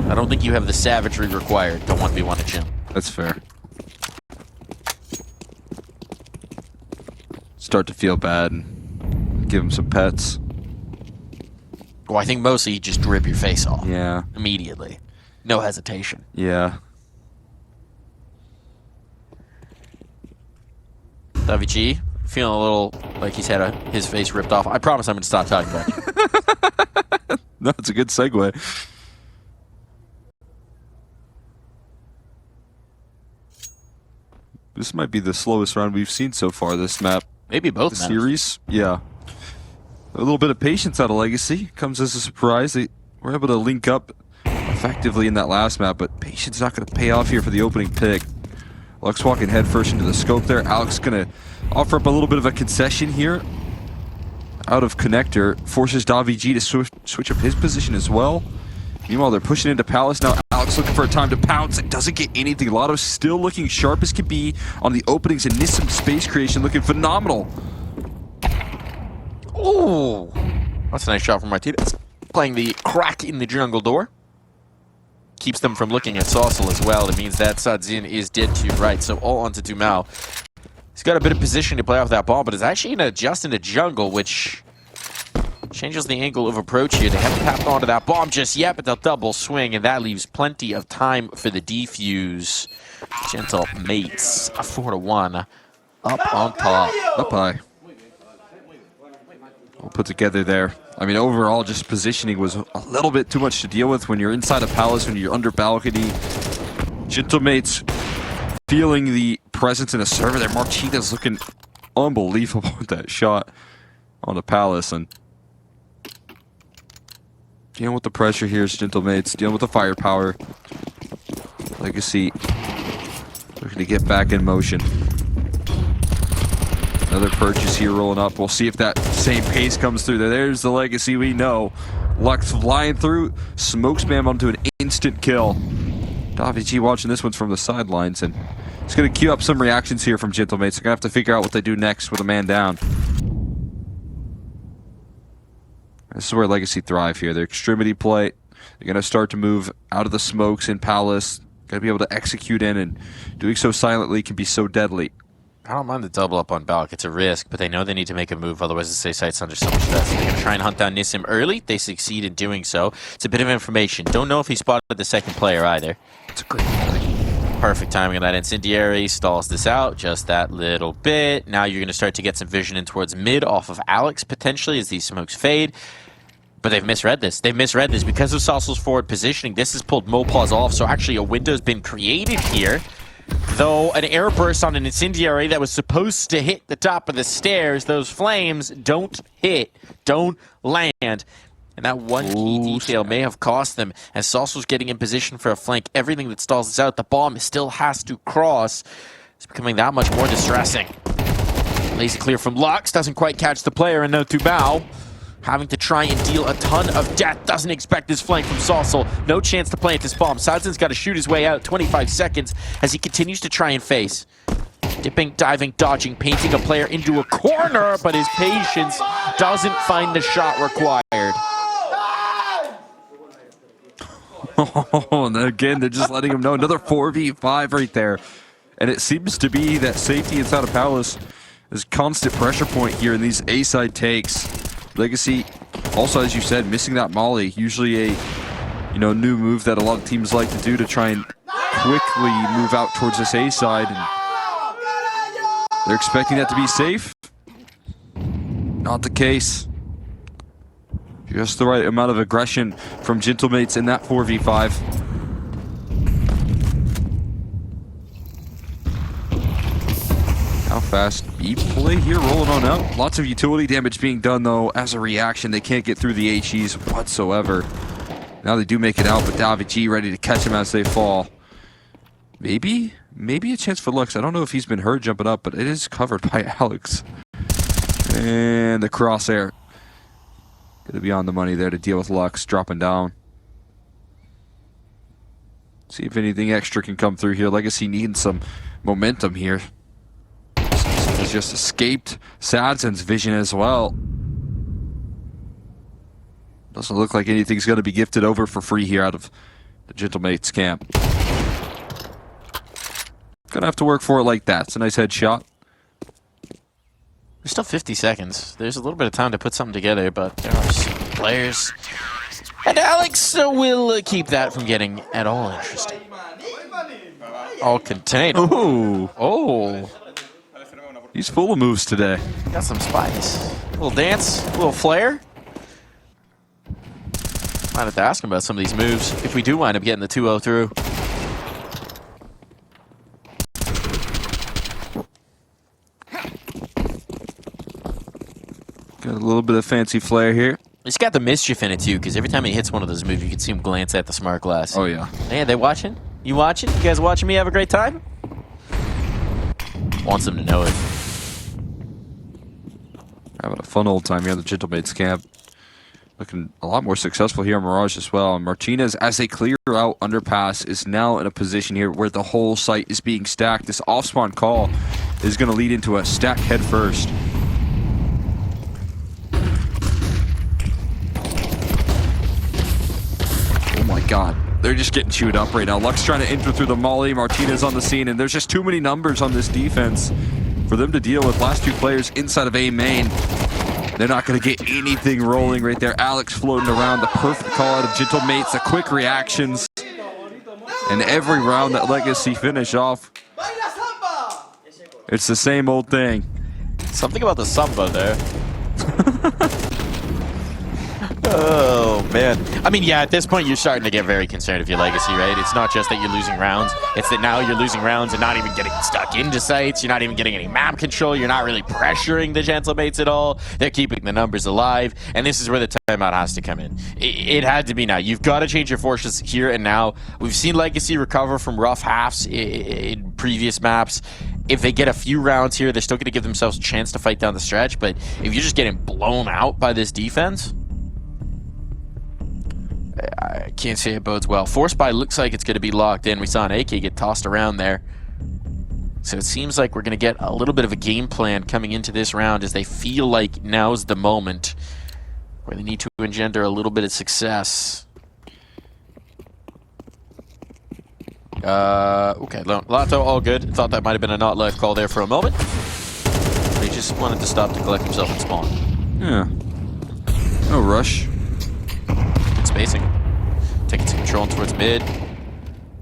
I don't think you have the savagery required to 1v1 a Champ. That's fair. Start to feel bad and give him some pets. Well, I think mostly you just rip your face off. Yeah. Immediately. No hesitation. Yeah. Davy G, feeling a little like he's had his face ripped off. I promise I'm going to stop talking about you. No, it's a good segue. This might be the slowest round we've seen so far, this map. Maybe both The maps. series. Yeah. A little bit of patience out of Legacy. Comes as a surprise. They were able to link up effectively in that last map, but patience not going to pay off here for the opening pick. Lux walking head first into the scope there. Alex gonna offer up a little bit of a concession here. Out of connector, forces DaVG to switch up his position as well. Meanwhile, they're pushing into Palace now. Alex looking for a time to pounce. It doesn't get anything. Lotto still looking sharp as can be on the openings, and Nissim space creation looking phenomenal. Oh, that's a nice shot from Martinez. Playing the crack in the jungle door. Keeps them from looking at Saucel as well. It means that Sadzin is dead to right. So all onto Dumao. He's got a bit of position to play off that ball, but is actually going to adjust into jungle, which changes the angle of approach here. They haven't tapped onto that bomb just yet, but they'll double swing, and that leaves plenty of time for the defuse. Gentle mates, 4-1, up on top. Up high. Well put together there. I mean, overall, just positioning was a little bit too much to deal with when you're inside a Palace, when you're under balcony. Gentle mates feeling the presence in a server there. Martinez looking unbelievable with that shot on the Palace, and dealing with the pressure here is Gentle mates, dealing with the firepower. Legacy looking to get back in motion. Another purchase here rolling up. We'll see if that same pace comes through there. There's the Legacy we know. Lux flying through, smoke spam onto an instant kill. DaVG watching this one from the sidelines, and it's going to queue up some reactions here from Gentle mates. They're going to have to figure out what they do next with a man down. This is where Legacy thrive here. Their extremity play. They're going to start to move out of the smokes in Palace. Got to be able to execute in, and doing so silently can be so deadly. I don't mind the double up on Balk. It's a risk, but they know they need to make a move, otherwise the safe site's under so much stress. They're going to try and hunt down Nissim early. They succeed in doing so. It's a bit of information. Don't know if he spotted the second player either. It's a great play. Perfect timing of that incendiary. Stalls this out just that little bit. Now you're going to start to get some vision in towards mid off of Alex, potentially, as these smokes fade. But they've misread this. They've misread this. Because of Saucel's forward positioning, this has pulled mopoz off, so actually a window's been created here. Though an air burst on an incendiary that was supposed to hit the top of the stairs, those flames don't hit, don't land. And that one key detail may have cost them, as Saucel's getting in position for a flank. Everything that stalls this out, the bomb still has to cross. It's becoming that much more distressing. Lazy clear from Lux, doesn't quite catch the player, and no Tubao. Having to try and deal a ton of death. Doesn't expect this flank from Saucel. No chance to plant this bomb. Sadzin's got to shoot his way out. 25 seconds as he continues to try and face. Dipping, diving, dodging, painting a player into a corner, but his patience doesn't find the shot required. Oh, and then again, they're just letting him know. Another 4v5 right there. And it seems to be that safety inside of Palace is constant pressure point here in these A-side takes. Legacy, also as you said, missing that molly. Usually a new move that a lot of teams like to do to try and quickly move out towards this A side. And they're expecting that to be safe. Not the case. Just the right amount of aggression from Gentle mates in that 4v5. How fast beat play here, rolling on out. Lots of utility damage being done, though. As a reaction, they can't get through the HEs whatsoever. Now they do make it out, but DaVG ready to catch them as they fall. Maybe a chance for Lux. I don't know if he's been heard jumping up, but it is covered by Alex. And the crosshair. Gonna be on the money there to deal with Lux dropping down. See if anything extra can come through here. Legacy needing some momentum here. Has just escaped Sadzin's vision as well. Doesn't look like anything's going to be gifted over for free here out of the Gentle mates camp. Gonna have to work for it like that. It's a nice headshot. There's still 50 seconds. There's a little bit of time to put something together, but there are some players. And Alex will keep that from getting at all interesting. All contained. Ooh. Oh. He's full of moves today. Got some spice. A little dance, a little flair. Might have to ask him about some of these moves if we do wind up getting the 2-0 through. Got a little bit of fancy flair here. He's got the mischief in it too, because every time he hits one of those moves, you can see him glance at the smart glass. Oh yeah. Hey, they watching? You watching? You guys watching me have a great time? wants them to know it. Having a fun old time here in the Gentlemates camp. Looking a lot more successful here in Mirage as well. And Martinez, as they clear out underpass, is now in a position here where the whole site is being stacked. This off-spawn call is going to lead into a stack head first. Oh my god. They're just getting chewed up right now. Luck's trying to enter through the molly. Martinez on the scene, and there's just too many numbers on this defense for them to deal with. Last two players inside of A main. They're not going to get anything rolling right there. Alex floating around. The perfect call out of Gentlemates. The quick reactions. And every round that Legacy finish off, it's the same old thing. Something about the samba there. Oh, man. I mean, yeah, at this point, you're starting to get very concerned if you're Legacy, right? It's not just that you're losing rounds. It's that now you're losing rounds and not even getting stuck into sites. You're not even getting any map control. You're not really pressuring the Gentlemates at all. They're keeping the numbers alive. And this is where the timeout has to come in. It had to be now. You've got to change your forces here and now. We've seen Legacy recover from rough halves in previous maps. If they get a few rounds here, they're still going to give themselves a chance to fight down the stretch. But if you're just getting blown out by this defense, I can't say it bodes well. Force buy looks like it's going to be locked in. We saw an AK get tossed around there. So it seems like we're going to get a little bit of a game plan coming into this round as they feel like now's the moment where they need to engender a little bit of success. Okay, Lato, all good. Thought that might have been a not life call there for a moment. But he just wanted to stop to collect himself and spawn. Yeah. No rush. Good spacing. Taking some control towards mid.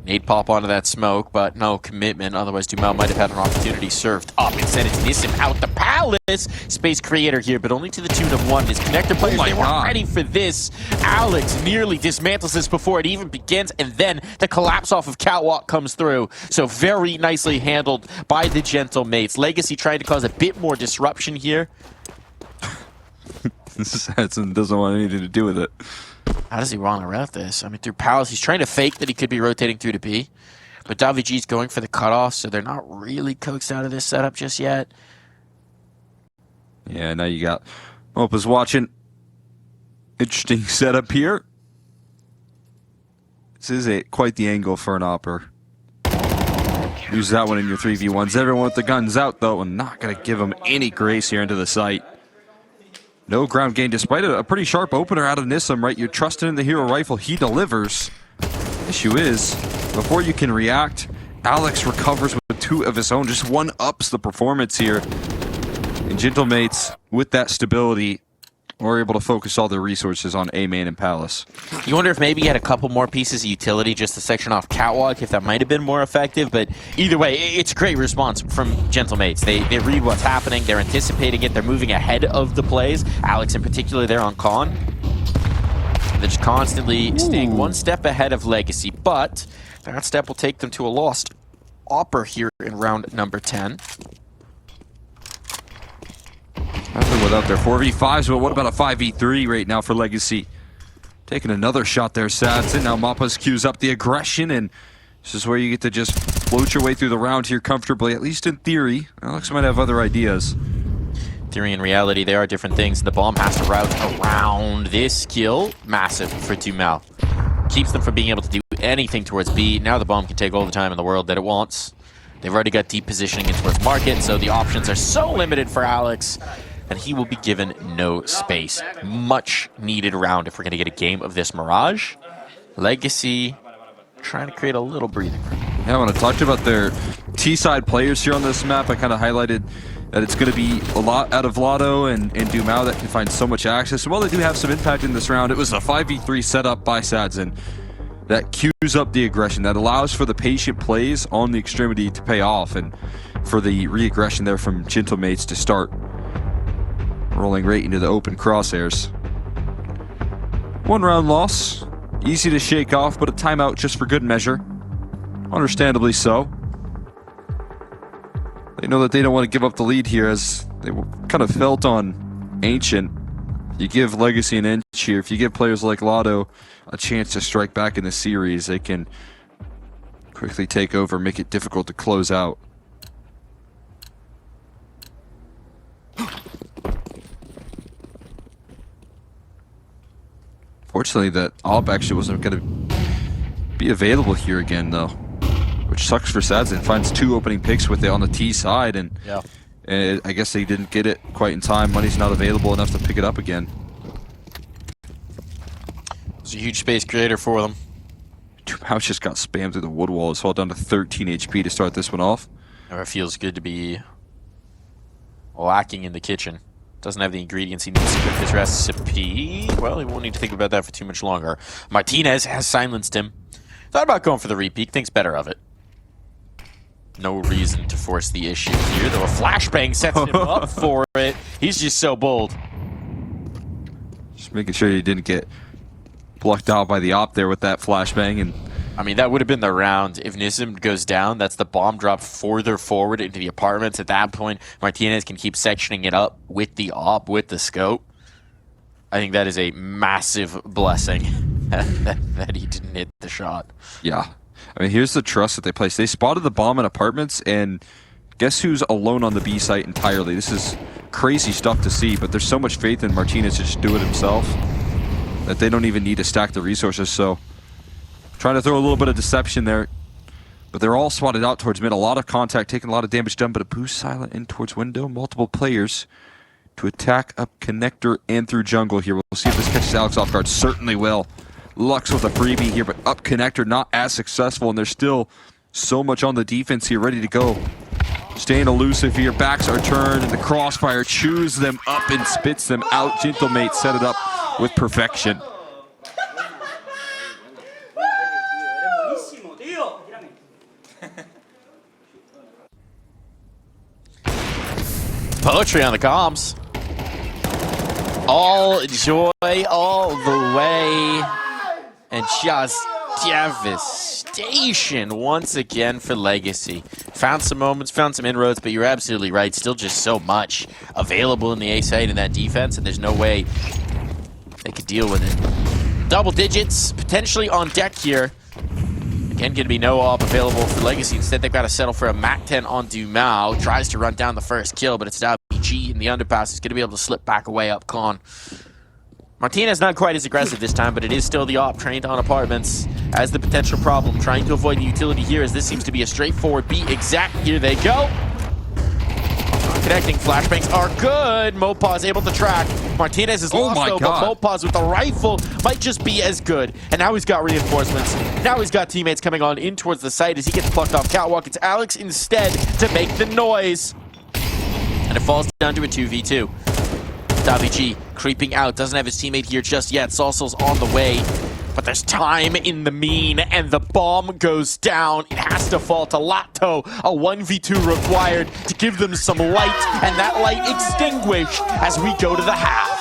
Nade pop onto that smoke, but no commitment. Otherwise, Dumel might have had an opportunity served up. Instead, it's Nissim out the palace. Space creator here, but only to the tune of one. His connector players, they weren't ready for this. Alex nearly dismantles this before it even begins, and then the collapse off of Catwalk comes through. So very nicely handled by the Gentlemates. Legacy trying to cause a bit more disruption here. Sadson doesn't want anything to do with it. How does he want to route this? I mean, through Palace, he's trying to fake that he could be rotating through to B. But WG's going for the cutoff, so they're not really coaxed out of this setup just yet. Yeah, now you got mopoz watching. Interesting setup here. This is quite the angle for an opper. Use that one in your 3v1s. Everyone with the guns out, though, and not going to give him any grace here into the site. No ground gain, despite a pretty sharp opener out of Nissim, right? You're trusting in the hero rifle. He delivers. Issue is, before you can react, Alex recovers with two of his own. Just one ups the performance here. And Gentlemates, with that stability, were able to focus all their resources on A-Main and Palace. You wonder if maybe he had a couple more pieces of utility just to section off Catwalk, if that might have been more effective. But either way, it's a great response from Gentlemates. They read what's happening, they're anticipating it, they're moving ahead of the plays. Alex in particular there on Con. They're just constantly staying one step ahead of Legacy, but that step will take them to a lost Opper here in round number 10. Nothing without their 4v5s, but what about a 5v3 right now for Legacy? Taking another shot there, Sadson. Now mopoz queues up the aggression, and this is where you get to just float your way through the round here comfortably, at least in theory. Alex might have other ideas. Theory and reality, they are different things. The bomb has to route around this kill. Massive for Dumel. Keeps them from being able to do anything towards B. Now the bomb can take all the time in the world that it wants. They've already got deep positioning in towards market, so the options are so limited for Alex. And he will be given no space. Much needed round if we're going to get a game of this Mirage. Legacy trying to create a little breathing room. Yeah, I want to talk to you about their T-side players here on this map. I kind of highlighted that it's going to be a lot out of Lotto and Dumel that can find so much access. While they do have some impact in this round, it was a 5v3 setup by Sadson that cues up the aggression, that allows for the patient plays on the extremity to pay off, and for the re-aggression there from Gentlemates to start rolling right into the open crosshairs. One round loss. Easy to shake off, but a timeout just for good measure. Understandably so. They know that they don't want to give up the lead here, as they kind of felt on Ancient. You give Legacy an inch here. If you give players like Lotto a chance to strike back in the series, they can quickly take over, make it difficult to close out. Fortunately, that AWP actually wasn't going to be available here again, though. Which sucks for Sadzin. Finds 2 opening picks with it on the T side, and I guess they didn't get it quite in time. Money's not available enough to pick it up again. It's a huge space creator for them. Mouse just got spammed through the wood wall as well, down to 13 HP to start this one off. Never feels good to be lacking in the kitchen. Doesn't have the ingredients he needs to cook this recipe. Well, he won't need to think about that for too much longer. Martinez has silenced him. Thought about going for the repeat, thinks better of it. No reason to force the issue here, though a flashbang sets him up for it. He's just so bold. Just making sure he didn't get plucked out by the op there with that flashbang. And I mean, that would have been the round. If Nissim goes down, that's the bomb drop further forward into the apartments. At that point, Martinez can keep sectioning it up with the op, with the scope. I think that is a massive blessing that he didn't hit the shot. Yeah. I mean, here's the trust that they placed. They spotted the bomb in apartments, and guess who's alone on the B site entirely? This is crazy stuff to see, but there's so much faith in Martinez to just do it himself that they don't even need to stack the resources. So trying to throw a little bit of deception there, but they're all swatted out towards mid. A lot of contact, taking a lot of damage done, but a boost silent in towards window. Multiple players to attack up connector and through jungle here. We'll see if this catches Alex off guard. Certainly will. Lux with a freebie here, but up connector not as successful, and there's still so much on the defense here ready to go. Staying elusive here, backs are turned, and the crossfire chews them up and spits them out. Gentlemate set it up with perfection. Poetry on the comms. All joy all the way. And just devastation once again for Legacy. Found some moments, found some inroads, but you're absolutely right. Still just so much available in the A side in that defense, and there's no way they could deal with it. Double digits potentially on deck here. Again, going to be no op available for Legacy. Instead, they've got to settle for a MAC-10 on Dumao. Tries to run down the first kill, but it's now BG in the underpass. He's going to be able to slip back away up con. Martinez not quite as aggressive this time, but it is still the op trained on apartments as the potential problem. Trying to avoid the utility here, as this seems to be a straightforward B exact. Here they go. Connecting flashbangs are good. mopoz able to track. Martinez is lost though, but mopoz with the rifle might just be as good. And now he's got reinforcements. Now he's got teammates coming on in towards the site as he gets plucked off catwalk. It's Alex instead to make the noise. And it falls down to a 2v2. WG creeping out, doesn't have his teammate here just yet. Saucel's on the way, but there's time in the mean, and the bomb goes down. It has to fall to Lato. A 1v2 required to give them some light, and that light extinguished as we go to the half.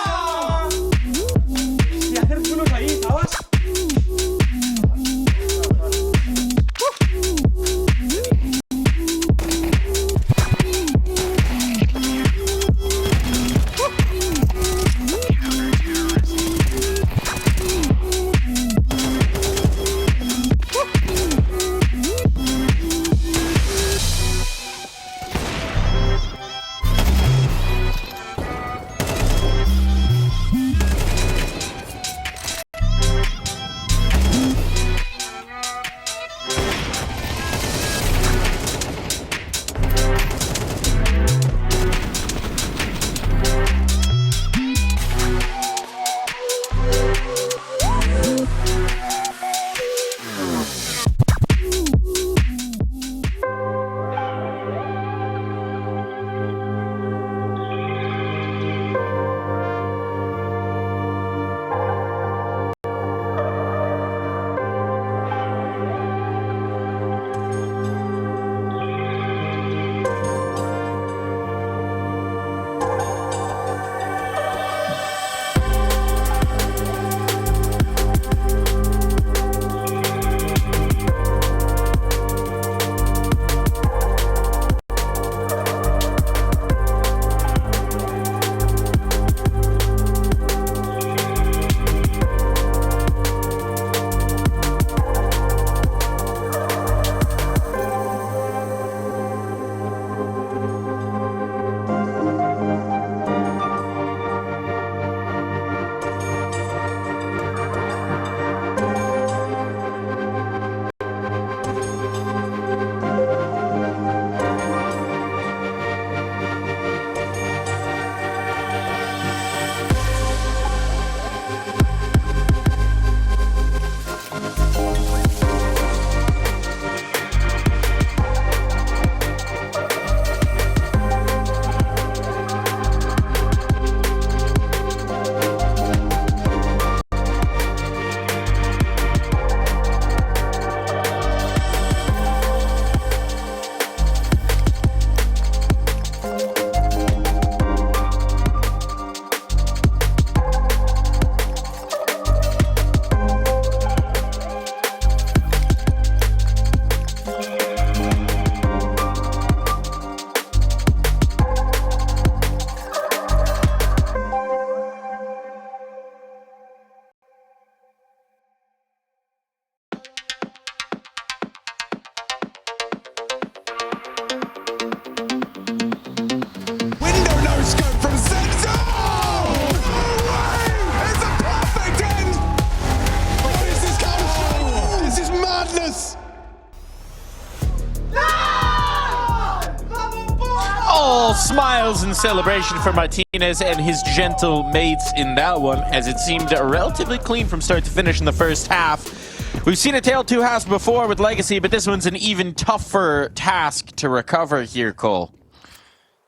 Smiles in celebration for Martinez and his gentle mates in that one, as it seemed relatively clean from start to finish in the first half. We've seen a tale of two halves before with Legacy, but this one's an even tougher task to recover here, Cole.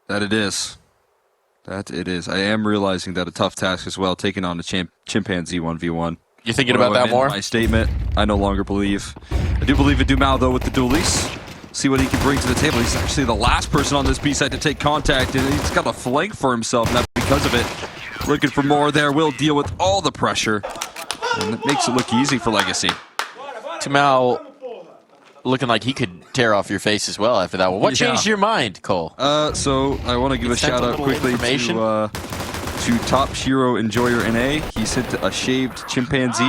That it is. That it is. I am realizing that a tough task as well, taking on a chimpanzee 1v1. You're thinking about that more? My statement, I no longer believe. I do believe in Dumao, though, with the dualies. See what he can bring to the table. He's actually the last person on this B side to take contact, and he's got a flank for himself, not because of it. Looking for more there. Will deal with all the pressure, and it makes it look easy for Legacy. Dumao looking like he could tear off your face as well after that one. What changed your mind, Cole? So I want to give a shout out quickly to Top Hero Enjoyer NA. He sent a shaved chimpanzee,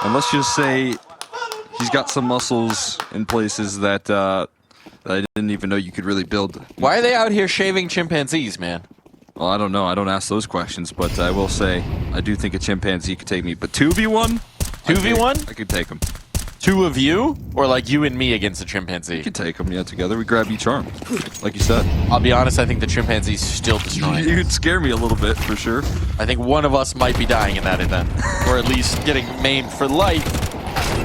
and let's just say he's got some muscles in places that I didn't even know you could really build. Why are they out here shaving chimpanzees, man? Well, I don't know. I don't ask those questions, but I will say I do think a chimpanzee could take me. But 2v1? 2v1? I could take him. Two of you? Or like you and me against a chimpanzee? We could take them, yeah, together. We grab each arm, like you said. I'll be honest, I think the chimpanzee's still destroying. You'd scare me a little bit, for sure. I think one of us might be dying in that event. Or at least getting maimed for life.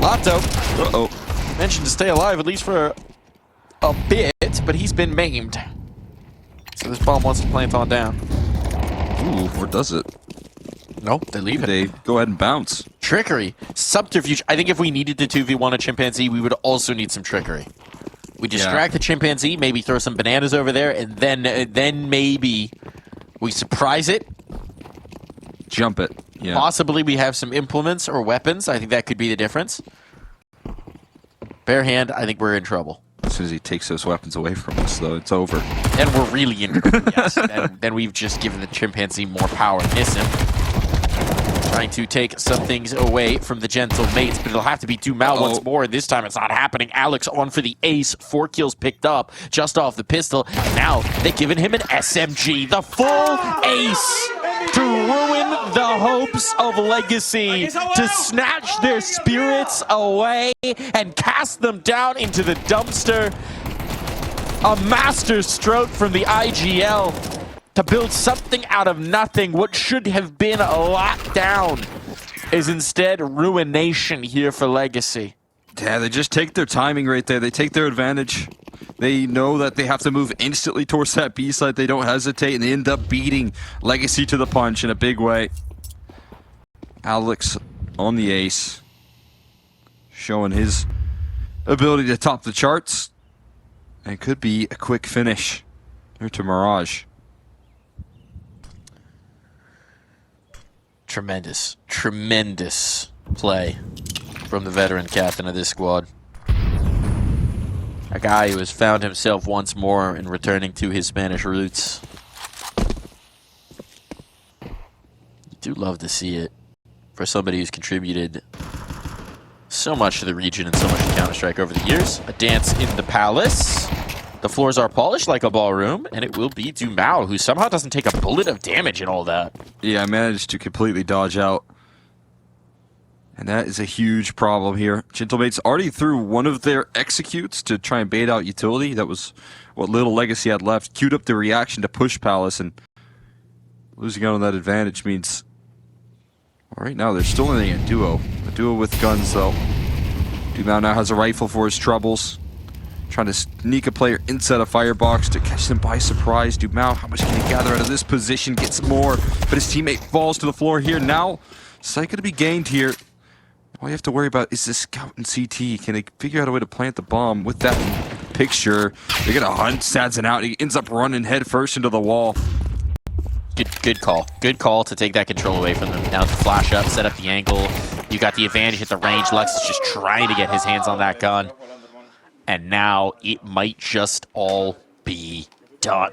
Lato. Uh-oh. Mentioned to stay alive at least for a bit, but he's been maimed. So this bomb wants to plant on down. Ooh, or does it? Nope, they leave it. They go ahead and bounce. Trickery. Subterfuge. I think if we needed to 2v1 a chimpanzee, we would also need some trickery. We distract the chimpanzee, maybe throw some bananas over there, and then maybe we surprise it. Jump it. Yeah. Possibly we have some implements or weapons. I think that could be the difference. Bare hand, I think we're in trouble. As soon as he takes those weapons away from us, though, it's over. Then we're really in trouble, yes. Then we've just given the chimpanzee more power. Miss him. Trying to take some things away from the gentle mates, but it'll have to be Dumao once more, and this time it's not happening. Alex on for the ace. 4 kills picked up just off the pistol. And now they've given him an SMG. The full ace to ruin the hopes of Legacy, to snatch their spirits away and cast them down into the dumpster. A master stroke from the IGL. To build something out of nothing, what should have been a lockdown is instead ruination here for Legacy. Yeah, they just take their timing right there. They take their advantage. They know that they have to move instantly towards that B side. They don't hesitate, and they end up beating Legacy to the punch in a big way. Alex on the ace, showing his ability to top the charts. And could be a quick finish here to Mirage. Tremendous, tremendous play from the veteran captain of this squad. A guy who has found himself once more in returning to his Spanish roots. You do love to see it for somebody who's contributed so much to the region and so much to Counter-Strike over the years. A dance in the palace. The floors are polished like a ballroom, and it will be Dumao, who somehow doesn't take a bullet of damage in all that. Yeah, I managed to completely dodge out. And that is a huge problem here. Gentlemates already threw one of their executes to try and bait out utility. That was what little Legacy had left. Queued up the reaction to push Palace, and losing out on that advantage means... Well, right now, they're still in a duo. A duo with guns, though. Dumao now has a rifle for his troubles. Trying to sneak a player inside a firebox to catch them by surprise. Dumao, how much can he gather out of this position? Gets more, but his teammate falls to the floor here. Now, sight going to be gained here. All you have to worry about is this scout and CT. Can they figure out a way to plant the bomb with that picture? They're going to hunt Sadzen out. He ends up running head first into the wall. Good call. Good call to take that control away from them. Now to flash up, set up the angle. You got the advantage at the range. Lux is just trying to get his hands on that gun. And now it might just all be done.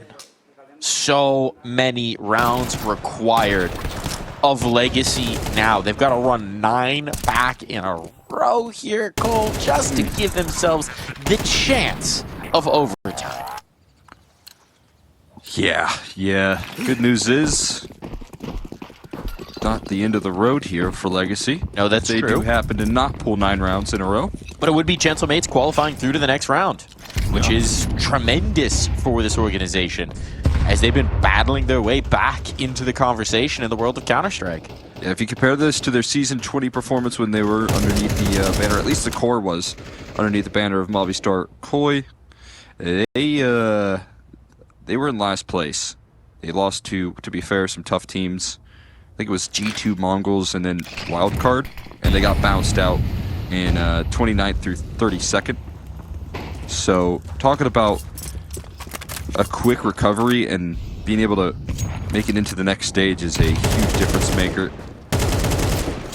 So many rounds required of Legacy now. They've got to run 9 back in a row here, Cole, just to give themselves the chance of overtime. Yeah. Good news is not the end of the road here for Legacy. No, that's true. They do happen to not pull 9 rounds in a row. But it would be Gentlemates qualifying through to the next round. which is tremendous for this organization, as they've been battling their way back into the conversation in the world of Counter-Strike. Yeah, if you compare this to their Season 20 performance when they were underneath the banner, at least the core was underneath the banner of Movistar Koi, they were in last place. They lost to be fair, some tough teams. I think it was G2 Mongols and then Wildcard, and they got bounced out in 29th through 32nd. So talking about a quick recovery and being able to make it into the next stage is a huge difference maker.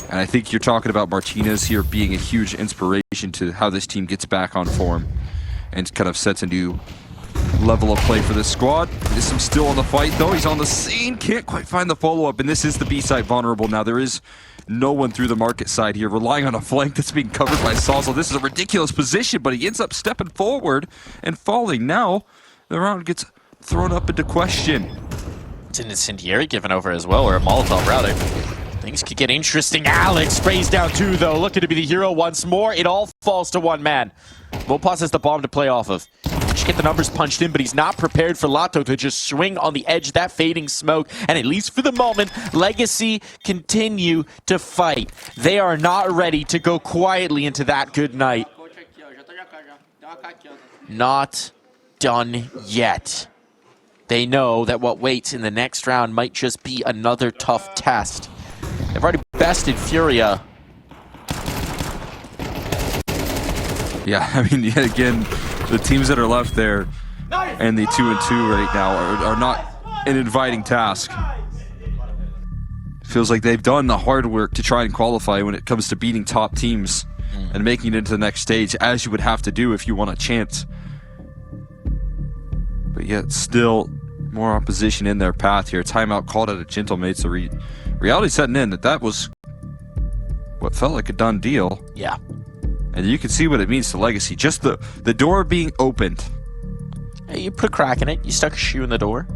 And I think you're talking about Martinez here being a huge inspiration to how this team gets back on form and kind of sets a new level of play for this squad. Nissim still on the fight though. He's on the scene, can't quite find the follow-up, and this is the B side vulnerable now. There is no one through the market side here, relying on a flank that's being covered by Salzo. This is a ridiculous position, but he ends up stepping forward and falling. Now the round gets thrown up into question. It's an incendiary given over as well, or a Molotov rather. Things could get interesting. Alex sprays down 2 though, looking to be the hero once more. It all falls to 1 man. mopoz has the bomb to play off of. Just get the numbers punched in, but he's not prepared for Lato to just swing on the edge of that fading smoke. And at least for the moment, Legacy continue to fight. They are not ready to go quietly into that good night. Not done yet. They know that what waits in the next round might just be another tough test. They've already bested Furia. Yeah, I mean, yet again, the teams that are left there and the 2-2 right now are not an inviting task. Feels like they've done the hard work to try and qualify when it comes to beating top teams and making it into the next stage, as you would have to do if you want a chance. But yet still more opposition in their path here. Timeout called at a Gentlemates. The reality setting in that was what felt like a done deal. Yeah. And you can see what it means to Legacy. Just the door being opened. You put a crack in it. You stuck a shoe in the door.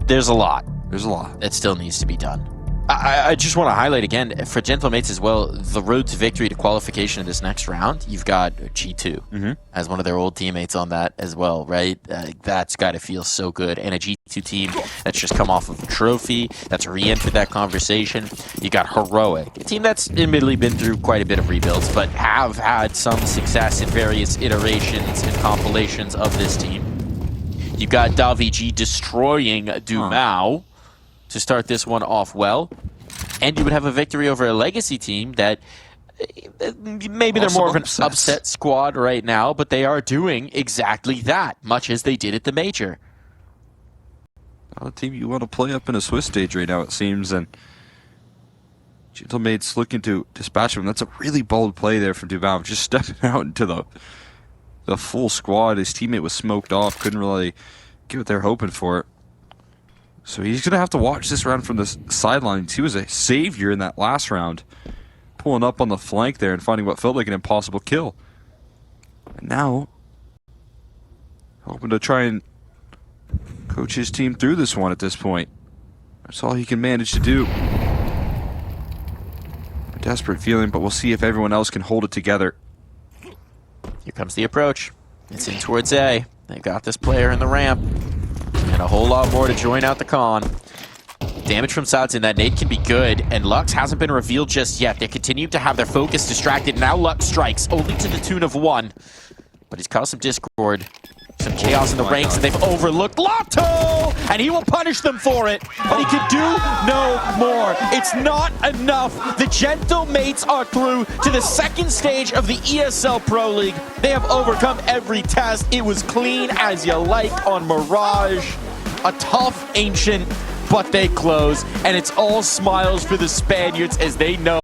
There's a lot. There's a lot that still needs to be done. I just want to highlight again, for Gentlemates as well, the road to victory to qualification in this next round, you've got G2 as one of their old teammates on that as well, right? That's got to feel so good. And a G2 team that's just come off of a trophy, that's re-entered that conversation. You got Heroic, a team that's admittedly been through quite a bit of rebuilds, but have had some success in various iterations and compilations of this team. You've got DaVG destroying Dumao to start this one off well, and you would have a victory over a Legacy team that maybe they're more of an upset squad right now, but they are doing exactly that, much as they did at the Major. Not a team you want to play up in a Swiss stage right now, it seems, and Gentlemates looking to dispatch him. That's a really bold play there from Dumao, just stepping out into the full squad. His teammate was smoked off, couldn't really get what they're hoping for. So he's going to have to watch this round from the sidelines. He was a savior in that last round, pulling up on the flank there and finding what felt like an impossible kill. And now, hoping to try and coach his team through this one at this point. That's all he can manage to do. A desperate feeling, but we'll see if everyone else can hold it together. Here comes the approach. It's in towards A. They've got this player in the ramp. And a whole lot more to join out the con. Damage from Sadzin, that nade can be good, and Lux hasn't been revealed just yet. They continue to have their focus distracted. Now Lux strikes, only to the tune of 1. But he's caused some discord, some chaos in the ranks, and they've overlooked Lato! And he will punish them for it, but he can do no more. It's not enough. The Gentlemates are through to the second stage of the ESL Pro League. They have overcome every test. It was clean as you like on Mirage. A tough Ancient, but they close. And it's all smiles for the Spaniards as they know